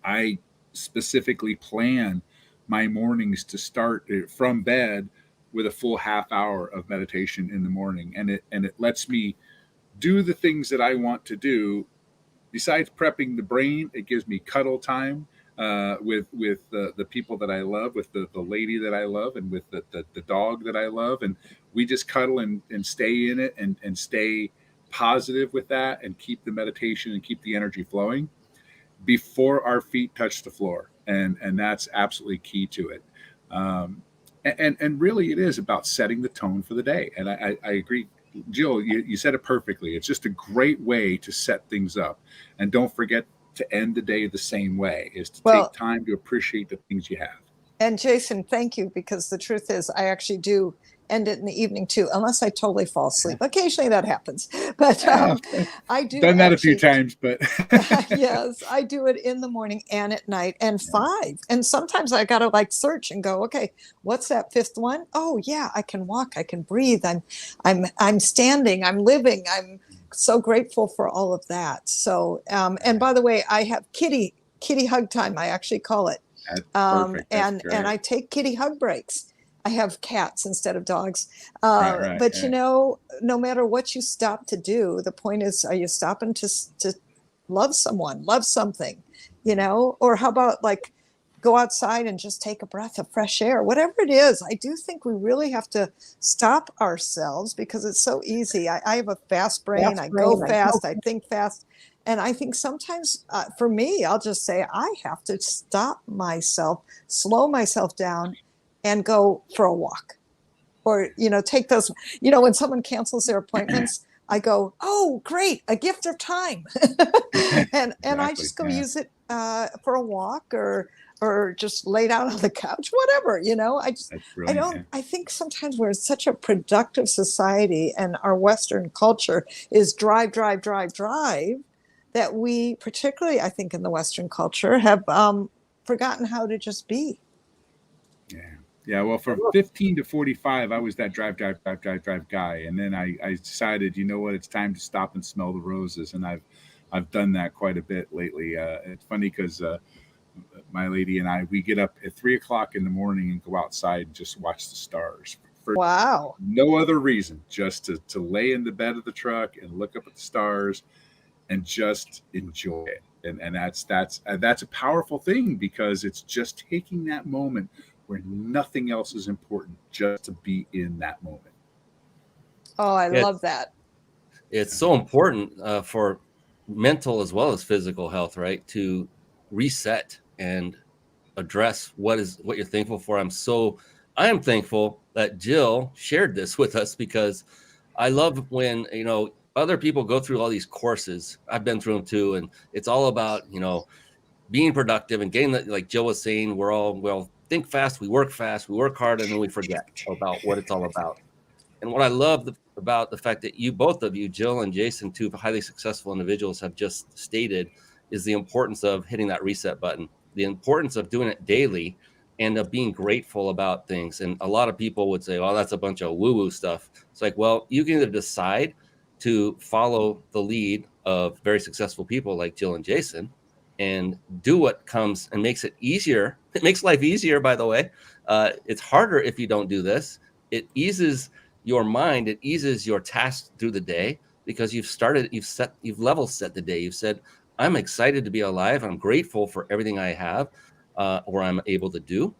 B: I specifically plan my mornings to start from bed with a full half hour of meditation in the morning, and it lets me do the things that I want to do. Besides prepping the brain, it gives me cuddle time with the people that I love, with the lady that I love, and with the dog that I love. And we just cuddle and stay in it and stay positive with that, and keep the meditation and keep the energy flowing before our feet touch the floor. And that's absolutely key to it. And really it is about setting the tone for the day. And I agree. Jill, you said it perfectly. It's just a great way to set things up. And don't forget to end the day the same way, is to take time to appreciate the things you have.
C: And Jason, thank you, because the truth is I actually do end it in the evening too, unless I totally fall asleep. Occasionally that happens, but I do.
B: Done that a few times, but
C: yes, I do it in the morning and at night, and 5. And sometimes I got to like search and go, okay, what's that 5th one? Oh yeah, I can walk, I can breathe. I'm standing, I'm living. I'm so grateful for all of that. So, and by the way, I have kitty hug time. I actually call it.
B: That's perfect.
C: And I take kitty hug breaks. I have cats instead of dogs. But you know, no matter what you stop to do, the point is, are you stopping to love someone, love something, you know? Or how about like go outside and just take a breath of fresh air, whatever it is. I do think we really have to stop ourselves, because it's so easy. I have a fast brain. I go fast. I think fast. And I think sometimes for me, I'll just say I have to stop myself, slow myself down, and go for a walk, or, you know, take those, you know, when someone cancels their appointments, I go, oh, great, a gift of time. and I just go use it for a walk, or just lay down on the couch, whatever, you know. I think sometimes we're such a productive society, and our Western culture is drive, that we, particularly, I think in the Western culture, have forgotten how to just be.
B: Yeah, well, from 15 to 45, I was that drive guy. And then I decided, you know what, it's time to stop and smell the roses. And I've done that quite a bit lately. It's funny because my lady and I, we get up at 3 o'clock in the morning and go outside and just watch the stars. For no other reason, just to lay in the bed of the truck and look up at the stars and just enjoy it. And that's a powerful thing, because it's just taking that moment where nothing else is important, just to be in that moment.
C: Oh, I love that.
A: It's so important for mental as well as physical health, right? To reset and address what you're thankful for. I am thankful that Jill shared this with us, because I love when, you know, other people go through all these courses. I've been through them too. And it's all about, you know, being productive and getting that, like Jill was saying, think fast, we work hard, and then we forget about what it's all about. And what I love about the fact that both of you, Jill and Jason, two highly successful individuals, have just stated is the importance of hitting that reset button the importance of doing it daily and of being grateful about things. And a lot of people would say, oh, that's a bunch of woo-woo stuff. It's like, well, you can either decide to follow the lead of very successful people like Jill and Jason and do what comes and makes it easier. It makes life easier, by the way. It's harder if you don't do this. It eases your mind. It eases your tasks through the day because you've level set the day. You've said, I'm excited to be alive. I'm grateful for everything I have or I'm able to do.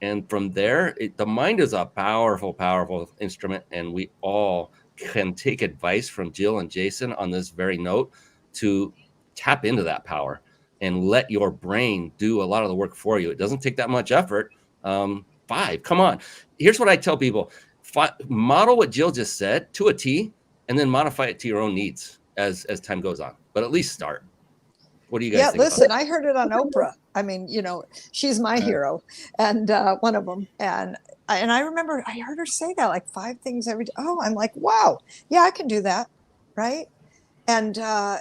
A: And from there, the mind is a powerful, powerful instrument. And we all can take advice from Jill and Jason on this very note to tap into that power and let your brain do a lot of the work for you. It doesn't take that much effort. 5, come on. Here's what I tell people. Model what Jill just said to a T and then modify it to your own needs as time goes on. But at least start. What do you guys think?
C: Listen, I heard it on Oprah. I mean, she's my hero and one of them. And I remember I heard her say that like 5 things every day. Oh, I'm like, wow, yeah, I can do that. Right. And I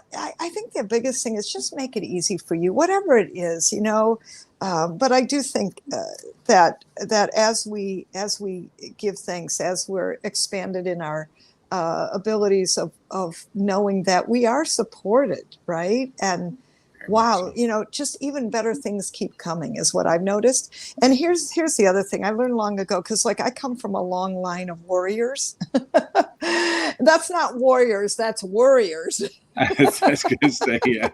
C: think the biggest thing is just make it easy for you, whatever it is, But I do think that as we give thanks, as we're expanded in our abilities of knowing that we are supported, right? And wow, just even better things keep coming is what I've noticed. And here's the other thing I learned long ago, because like I come from a long line of warriors. That's not warriors, that's warriors.
B: I was going to say, yeah.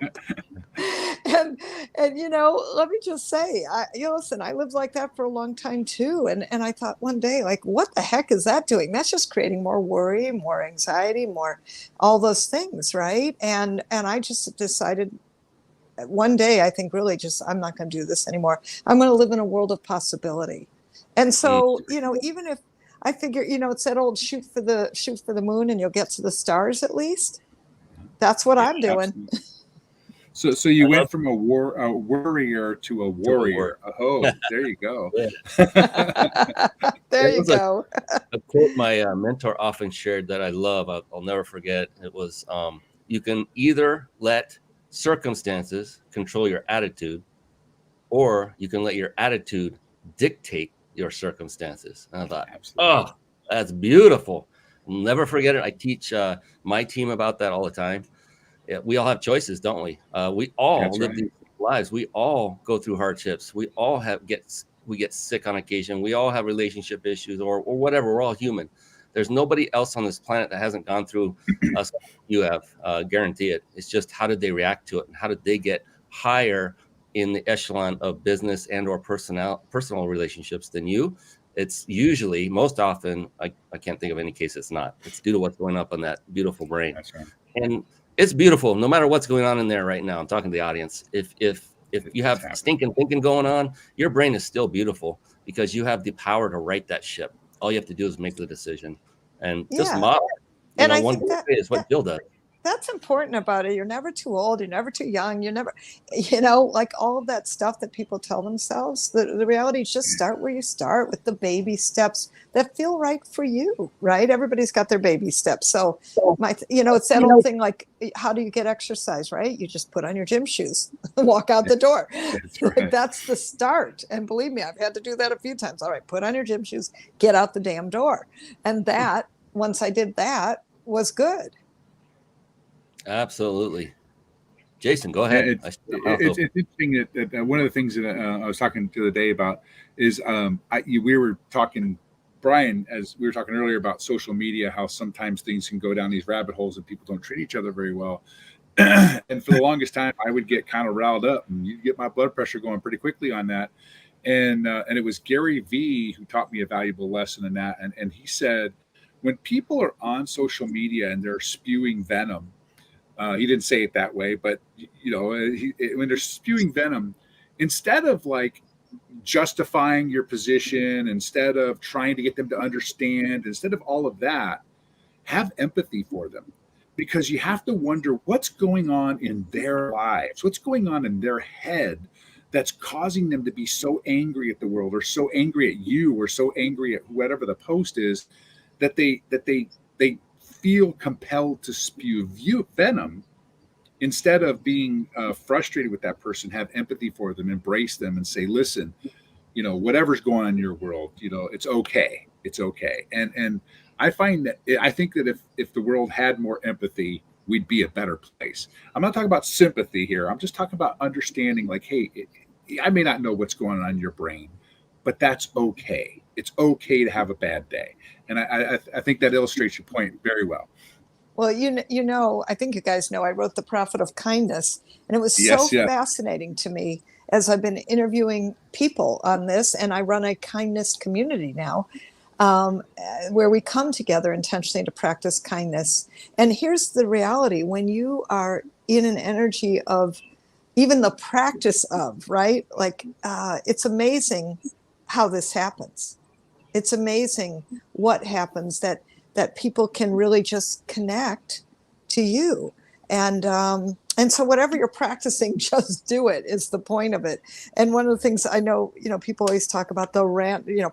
C: And let me just say, listen, I lived like that for a long time too. And I thought one day, like, what the heck is that doing? That's just creating more worry, more anxiety, more all those things, right? And I just decided one day, I think really just, I'm not going to do this anymore. I'm going to live in a world of possibility. And so, even if I figure, it's that old shoot for the moon and you'll get to the stars at least. That's what I'm doing.
B: Absolutely. So you went from a worrier to a warrior. Oh, there you go.
C: There you go.
A: A quote my mentor often shared that I love, I'll never forget. It was, you can either let circumstances control your attitude, or you can let your attitude dictate your circumstances. And I thought, absolutely. Oh, that's beautiful. I'll never forget it. I teach my team about that all the time. Yeah, we all have choices, don't we? We all live these lives. We all go through hardships. We all we get sick on occasion. We all have relationship issues or whatever. We're all human. There's nobody else on this planet that hasn't gone through us. You have, guarantee it. It's just how did they react to it, and how did they get higher in the echelon of business and or personal relationships than you? It's usually, most often, I can't think of any case it's not. It's due to what's going up on that beautiful brain.
B: That's right.
A: And it's beautiful, no matter what's going on in there right now. I'm talking to the audience. If you have stinking thinking going on, your brain is still beautiful because you have the power to right that ship. All you have to do is make the decision and just model.
C: And I think that
A: is what Jill does.
C: That's important about it. You're never too old. You're never too young. You're never, like all of that stuff that people tell themselves. The reality is just start where you start with the baby steps that feel right for you, right? Everybody's got their baby steps. So, it's that old thing like, how do you get exercise, right? You just put on your gym shoes and walk out the door. That's right. Like, that's the start. And believe me, I've had to do that a few times. All right, put on your gym shoes, get out the damn door. And that, once I did that, was good.
A: Absolutely. Jason, go ahead.
B: It's interesting that one of the things that I was talking the other day about is we were talking, Brian, as we were talking earlier about social media, how sometimes things can go down these rabbit holes and people don't treat each other very well. And for the longest time, I would get kind of riled up and you'd get my blood pressure going pretty quickly on that. And it was Gary V who taught me a valuable lesson in that. And he said, when people are on social media and they're spewing venom, he didn't say it that way, but when they're spewing venom, instead of like justifying your position, instead of trying to get them to understand, instead of all of that, have empathy for them, because you have to wonder what's going on in their lives, what's going on in their head that's causing them to be so angry at the world, or so angry at you, or so angry at whatever the post is, that they feel compelled to spew venom instead of being frustrated with that person, have empathy for them, embrace them, and say, listen, whatever's going on in your world, it's okay. It's okay. And I think that if the world had more empathy, we'd be a better place. I'm not talking about sympathy here. I'm just talking about understanding, like, hey, I may not know what's going on in your brain, but that's okay. It's okay to have a bad day. And I think that illustrates your point very well.
C: Well, I think you guys know I wrote The Profit of Kindness, and it was so fascinating to me as I've been interviewing people on this, and I run a kindness community now, where we come together intentionally to practice kindness. And here's the reality: when you are in an energy of even the practice of, right? Like, it's amazing how this happens. It's amazing what happens that people can really just connect to you. And so whatever you're practicing, just do it is the point of it. And one of the things I know, people always talk about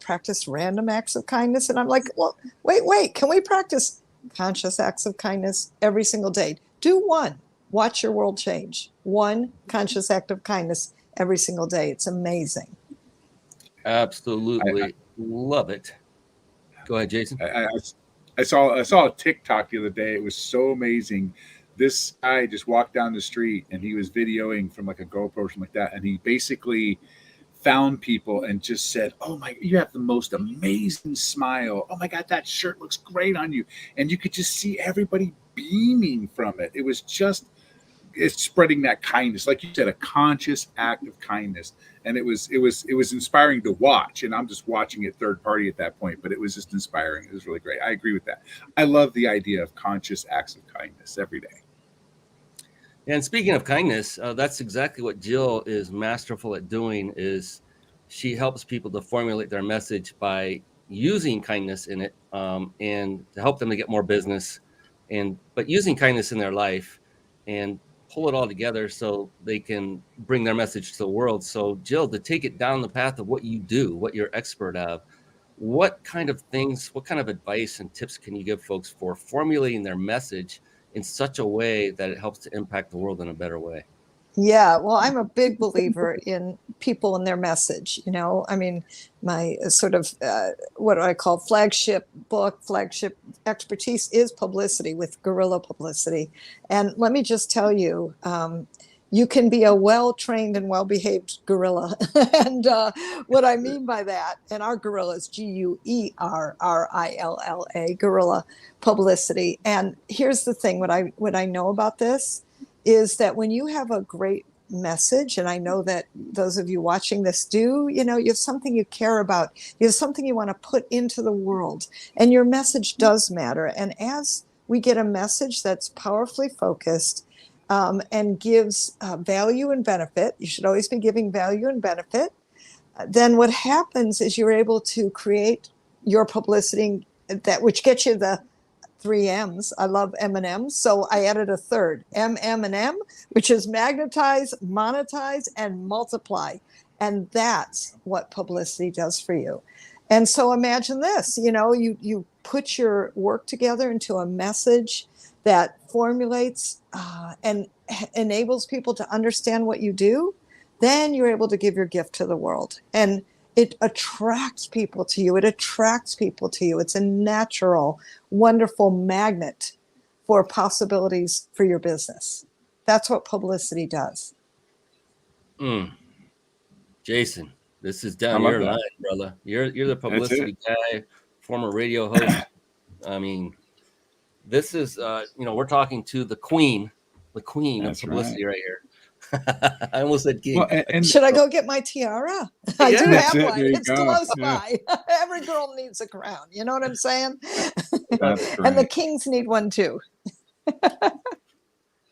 C: practice random acts of kindness. And I'm like, well, wait, can we practice conscious acts of kindness every single day? Do one. Watch your world change. One conscious act of kindness every single day. It's amazing.
A: Absolutely. Love it. Go ahead, Jason.
B: I saw a TikTok the other day. It was so amazing. This guy just walked down the street and he was videoing from like a GoPro or something like that. And he basically found people and just said, "Oh my, you have the most amazing smile. Oh my God, that shirt looks great on you." And you could just see everybody beaming from it. It's spreading that kindness, like you said, a conscious act of kindness. And it was inspiring to watch. And I'm just watching it third party at that point, but it was just inspiring. It was really great. I agree with that. I love the idea of conscious acts of kindness every day.
A: And speaking of kindness, that's exactly what Jill is masterful at doing. Is she helps people to formulate their message by using kindness in it, and to help them to get more business, but using kindness in their life and pull it all together so they can bring their message to the world. So Jill, to take it down the path of what you do, what you're expert of, what kind of advice and tips can you give folks for formulating their message in such a way that it helps to impact the world in a better way?
C: Yeah, well, I'm a big believer in people and their message. I mean, my sort of what I call flagship expertise is publicity with Guerrilla Publicity. And let me just tell you, you can be a well-trained and well-behaved guerrilla. And what I mean by that, and our Guerrilla is Guerrilla, Guerrilla Publicity. And here's the thing, what I know about this is that when you have a great message, and I know that those of you watching this do, you have something you care about, you have something you want to put into the world, and your message does matter. And as we get a message that's powerfully focused, and gives value and benefit, you should always be giving value and benefit, then what happens is you're able to create your publicity which gets you the 3 M's. I love M&M's, so I added a third, M&M, which is magnetize, monetize, and multiply. And that's what publicity does for you. And so imagine this, you put your work together into a message that formulates and enables people to understand what you do, then you're able to give your gift to the world. And it attracts people to you. It's a natural, wonderful magnet for possibilities for your business. That's what publicity does.
A: Jason, this is down your line, brother. You're the publicity guy, former radio host. I mean, this is, we're talking to the queen of publicity right here. I almost said king.
C: Well, and should I go get my tiara? I do have one. It's close by. Every girl needs a crown. You know what I'm saying? And the kings need one too.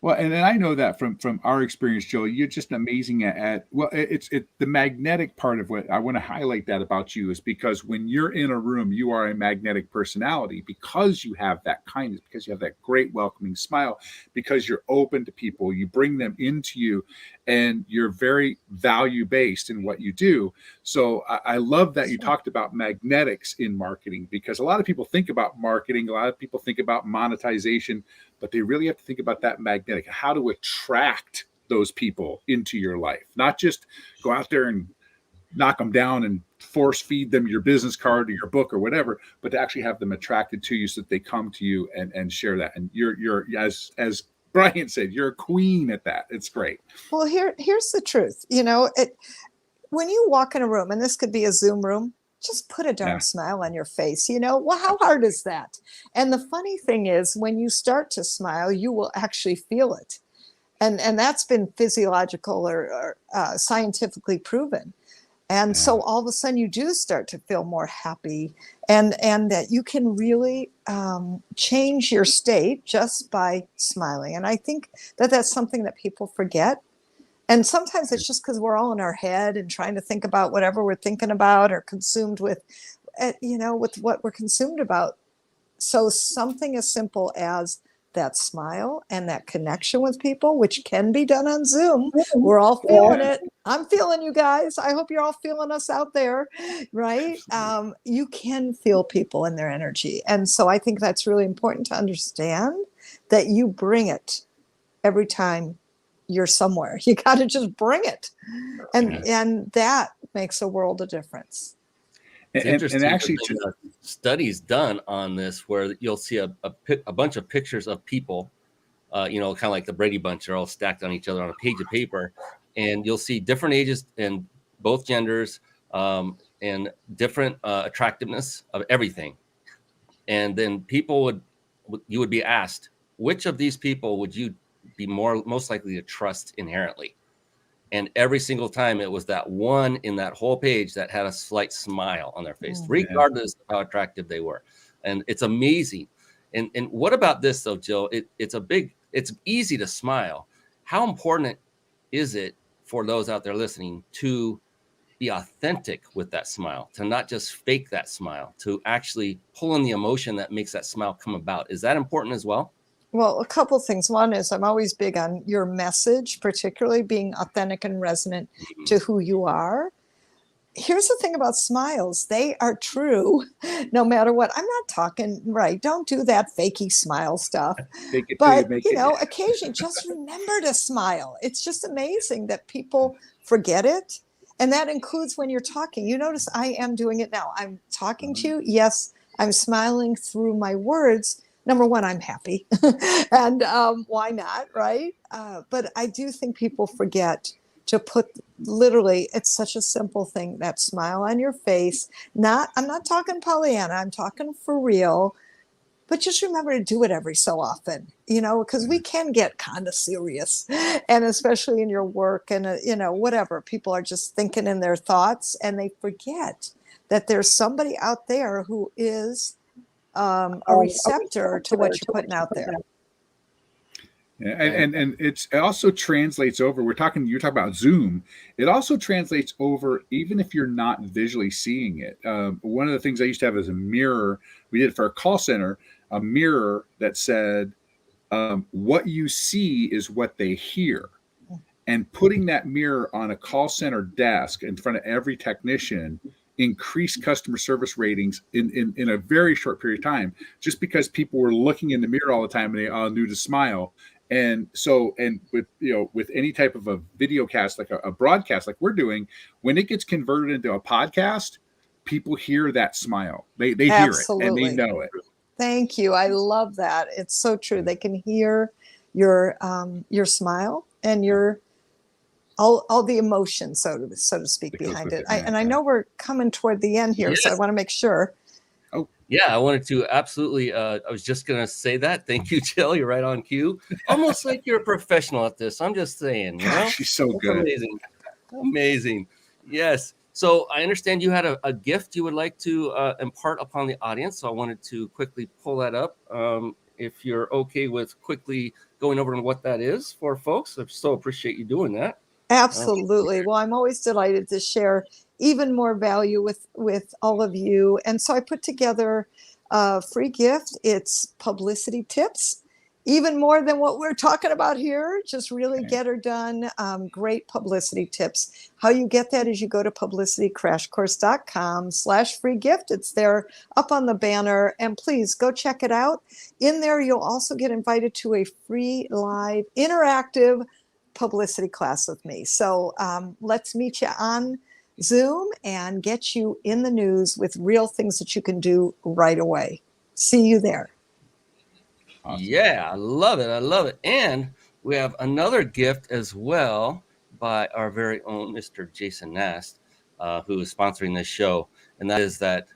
B: Well, and I know that from our experience, Joe, you're just amazing it's the magnetic part of what I want to highlight that about you is because when you're in a room, you are a magnetic personality because you have that kindness, because you have that great welcoming smile, because you're open to people, you bring them into you, and you're very value-based in what you do. So I love that you talked about magnetics in marketing, because a lot of people think about marketing, a lot of people think about monetization, but they really have to think about that magnetic, how to attract those people into your life, not just go out there and knock them down and force feed them your business card or your book or whatever, but to actually have them attracted to you so that they come to you and share that. And you're as Brian said, you're a queen at that. It's great.
C: Well, here's the truth. When you walk in a room, and this could be a Zoom room, just put a darn smile on your face. Well, how hard is that? And the funny thing is, when you start to smile, you will actually feel it. And that's been physiological or scientifically proven. And so all of a sudden you do start to feel more happy, and that you can really change your state just by smiling. And I think that that's something that people forget. And sometimes it's just because we're all in our head and trying to think about whatever we're thinking about, or consumed with, with what we're consumed about. So something as simple as that smile and that connection with people, which can be done on Zoom. We're all feeling it. I'm feeling you guys. I hope you're all feeling us out there, right? You can feel people and their energy. And so I think that's really important to understand, that you bring it every time you're somewhere. You got to just bring it. And that makes a world of difference.
A: It's interesting. And actually, studies done on this where you'll see a bunch of pictures of people, kind of like the Brady Bunch, they're all stacked on each other on a page of paper, and you'll see different ages and both genders, and different attractiveness of everything. And then you would be asked, which of these people would you be most likely to trust inherently? And every single time it was that one in that whole page that had a slight smile on their face, regardless of how attractive they were. And it's amazing. And what about this though, Jill? It's easy to smile. How important is it for those out there listening to be authentic with that smile, to not just fake that smile, to actually pull in the emotion that makes that smile come about? Is that important as well?
C: Well, a couple things. One is I'm always big on your message, particularly being authentic and resonant to who you are. Here's the thing about smiles. They are true no matter what. I'm not talking, right, don't do that fakey smile stuff. But, occasionally just remember to smile. It's just amazing that people forget it. And that includes when you're talking. You notice I am doing it now. I'm talking to you. Yes, I'm smiling through my words. Number one, I'm happy. And why not, right? But I do think people forget to put, literally, it's such a simple thing, that smile on your face. I'm not talking Pollyanna, I'm talking for real. But just remember to do it every so often, because we can get kind of serious. And especially in your work and, whatever, people are just thinking in their thoughts, and they forget that there's somebody out there who is a receptor to what you're putting out there.
B: Yeah, and it also translates over. You're talking about Zoom. It also translates over even if you're not visually seeing it. One of the things I used to have is a mirror. We did it for a call center, a mirror that said, what you see is what they hear. And putting that mirror on a call center desk in front of every technician increased customer service ratings in a very short period of time, just because people were looking in the mirror all the time and they all knew to smile. And so, and with any type of a video cast, like a broadcast, like we're doing, when it gets converted into a podcast, people hear that smile. They hear it and they know it.
C: Thank you. I love that. It's so true. They can hear your smile and your all the emotion, so to speak, behind it. I know we're coming toward the end here, so I want to make sure.
A: Oh, yeah, I wanted to absolutely. I was just going to say that. Thank you, Jill. You're right on cue. Almost like you're a professional at this. I'm just saying.
B: She's so good.
A: Amazing. Yes. So I understand you had a gift you would like to impart upon the audience. So I wanted to quickly pull that up. If you're okay with quickly going over what that is for folks, I so appreciate you doing that.
C: Absolutely. Well, I'm always delighted to share even more value with all of you. And so I put together a free gift. It's publicity tips. even more than what we're talking about here. Just really get her done. Great publicity tips. How you get that is you go to publicitycrashcourse.com/free gift. It's there up on the banner, and please go check it out. In there, you'll also get invited to a free live interactive publicity class with me. So let's meet you on Zoom and get you in the news with real things that you can do right away. See you there.
B: Awesome.
A: Yeah, I love it. I love it. And we have another gift as well by our very own Mr. Jason Nast, who is sponsoring this show. And that is that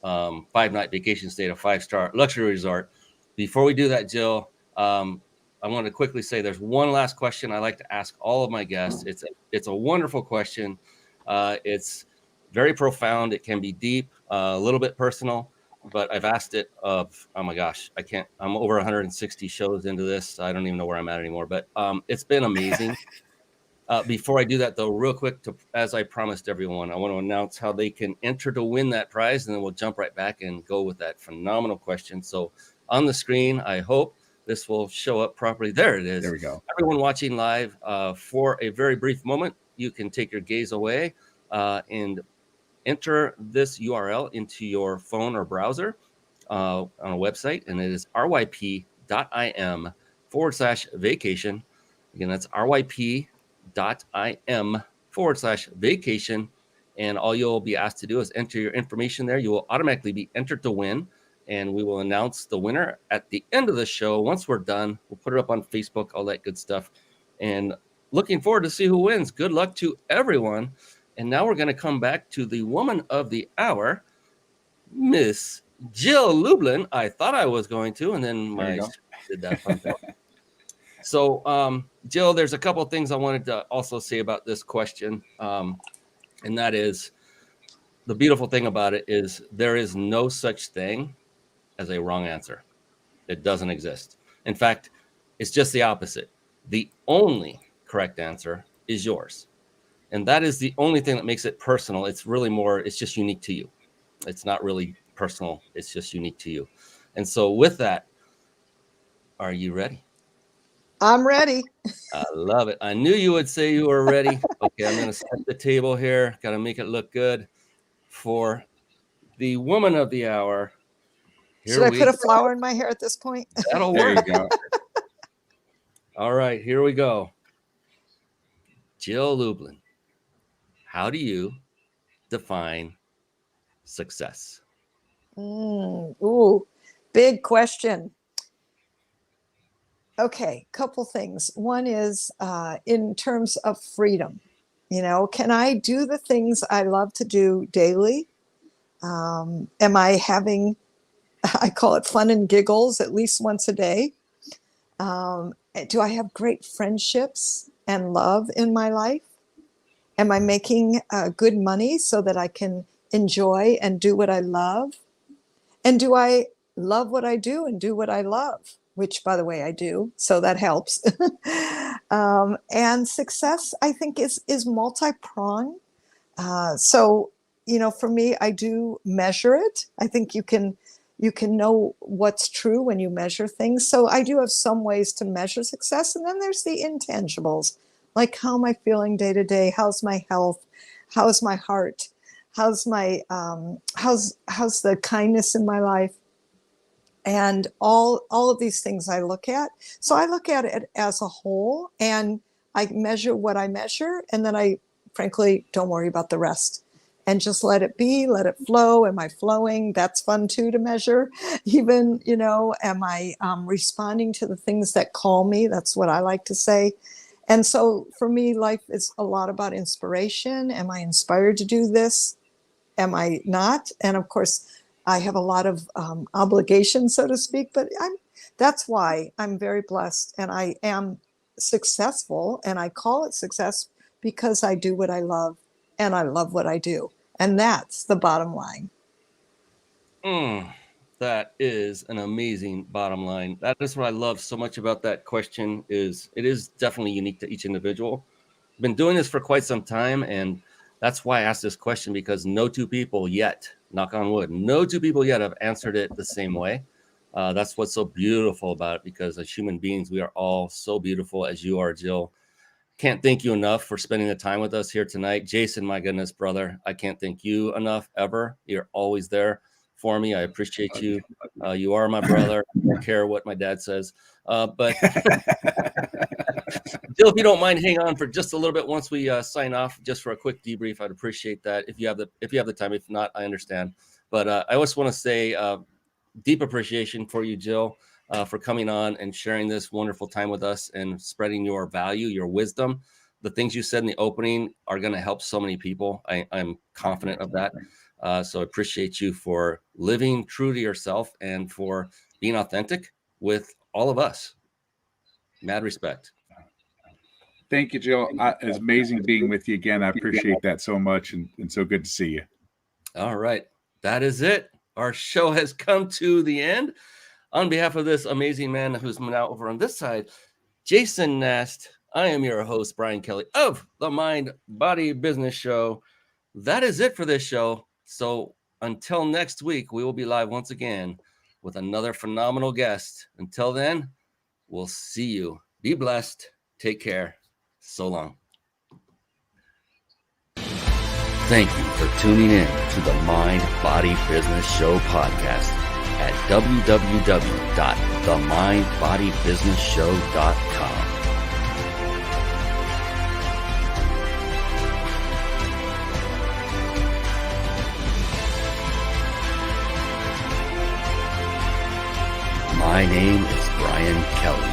A: 5-night vacation stay at a 5-star luxury resort. Before we do that, Jill, I want to quickly say there's one last question I like to ask all of my guests. It's a wonderful question. It's very profound. It can be deep, a little bit personal. But I've asked it of, oh my gosh, I'm over 160 shows into this. I don't even know where I'm at anymore, but it's been amazing. Before I do that though, real quick, as I promised everyone, I want to announce how they can enter to win that prize, and then we'll jump right back and go with that phenomenal question. So on the screen, I hope this will show up properly. There it is.
B: There we go.
A: Everyone watching live, for a very brief moment, you can take your gaze away and enter this URL into your phone or browser on a website, and it is ryp.im/vacation. Again, that's ryp.im/vacation. And all you'll be asked to do is enter your information there. You will automatically be entered to win, and we will announce the winner at the end of the show. Once we're done, we'll put it up on Facebook, all that good stuff. And looking forward to see who wins. Good luck to everyone. And now we're going to come back to the woman of the hour, Miss Jill Lublin. I thought I was going to, and then my did that fun thing. So, Jill, there's a couple of things I wanted to also say about this question, and that is the beautiful thing about it is there is no such thing as a wrong answer. It doesn't exist. In fact, it's just the opposite. The only correct answer is yours. And that is the only thing that makes it personal. It's really more, it's just unique to you. It's not really personal. It's just unique to you. And so with that, are you ready?
C: I'm ready.
A: I love it. I knew you would say you were ready. Okay, I'm going to set the table here. Got to make it look good for the woman of the hour.
C: Should I put a flower in my hair at this point?
A: That'll work. There you go. All right, here we go. Jill Lublin. How do you define success?
C: Ooh, big question. Okay, couple things. One is in terms of freedom. You know, can I do the things I love to do daily? Am I having, I call it fun and giggles at least once a day? Do I have great friendships and love in my life? Am I making good money so that I can enjoy and do what I love? And do I love what I do and do what I love? Which, by the way, I do. So that helps. And success, I think, is multi-pronged. So, you know, for me, I do measure it. I think you can know what's true when you measure things. So I do have some ways to measure success. And then there's the intangibles. Like, how am I feeling day to day? How's my health? How's my heart? How's my how's the kindness in my life? And all of these things I look at. So I look at it as a whole, and I measure what I measure, and then I frankly don't worry about the rest. And just let it be, let it flow. Am I flowing? That's fun too to measure. Even, you know, am I responding to the things that call me? That's what I like to say. And so for me, life is a lot about inspiration. Am I inspired to do this? Am I not? And of course, I have a lot of obligations, so to speak, but that's why I'm very blessed, and I am successful, and I call it success because I do what I love, and I love what I do. And that's the bottom line.
A: That is an amazing bottom line. That is what I love so much about that question. It is definitely unique to each individual. I've been doing this for quite some time, and that's why I asked this question, because no two people yet, knock on wood, no two people yet have answered it the same way. That's what's so beautiful about it, because as human beings, we are all so beautiful, as you are, Jill. Can't thank you enough for spending the time with us here tonight. Jason, my goodness, brother, I can't thank you enough ever. You're always there for me. I appreciate you. You are my brother. I don't care what my dad says. But Jill, if you don't mind, hang on for just a little bit once we sign off, just for a quick debrief. I'd appreciate that if you have the time. If not, I understand. But I always want to say deep appreciation for you, Jill, for coming on and sharing this wonderful time with us and spreading your value, your wisdom. The things you said in the opening are going to help so many people. I'm confident of that. So I appreciate you for living true to yourself and for being authentic with all of us. Mad respect.
B: Thank you, Jill. It's amazing being with you again. I appreciate that so much, and so good to see you.
A: All right. That is it. Our show has come to the end. On behalf of this amazing man who's now over on this side, Jason Nast, I am your host, Brian Kelly of the Mind Body Business Show. That is it for this show. So until next week, we will be live once again with another phenomenal guest. Until then, we'll see you. Be blessed. Take care. So long. Thank you for tuning in to the Mind Body Business Show podcast at www.themindbodybusinessshow.com. My name is Brian Kelly.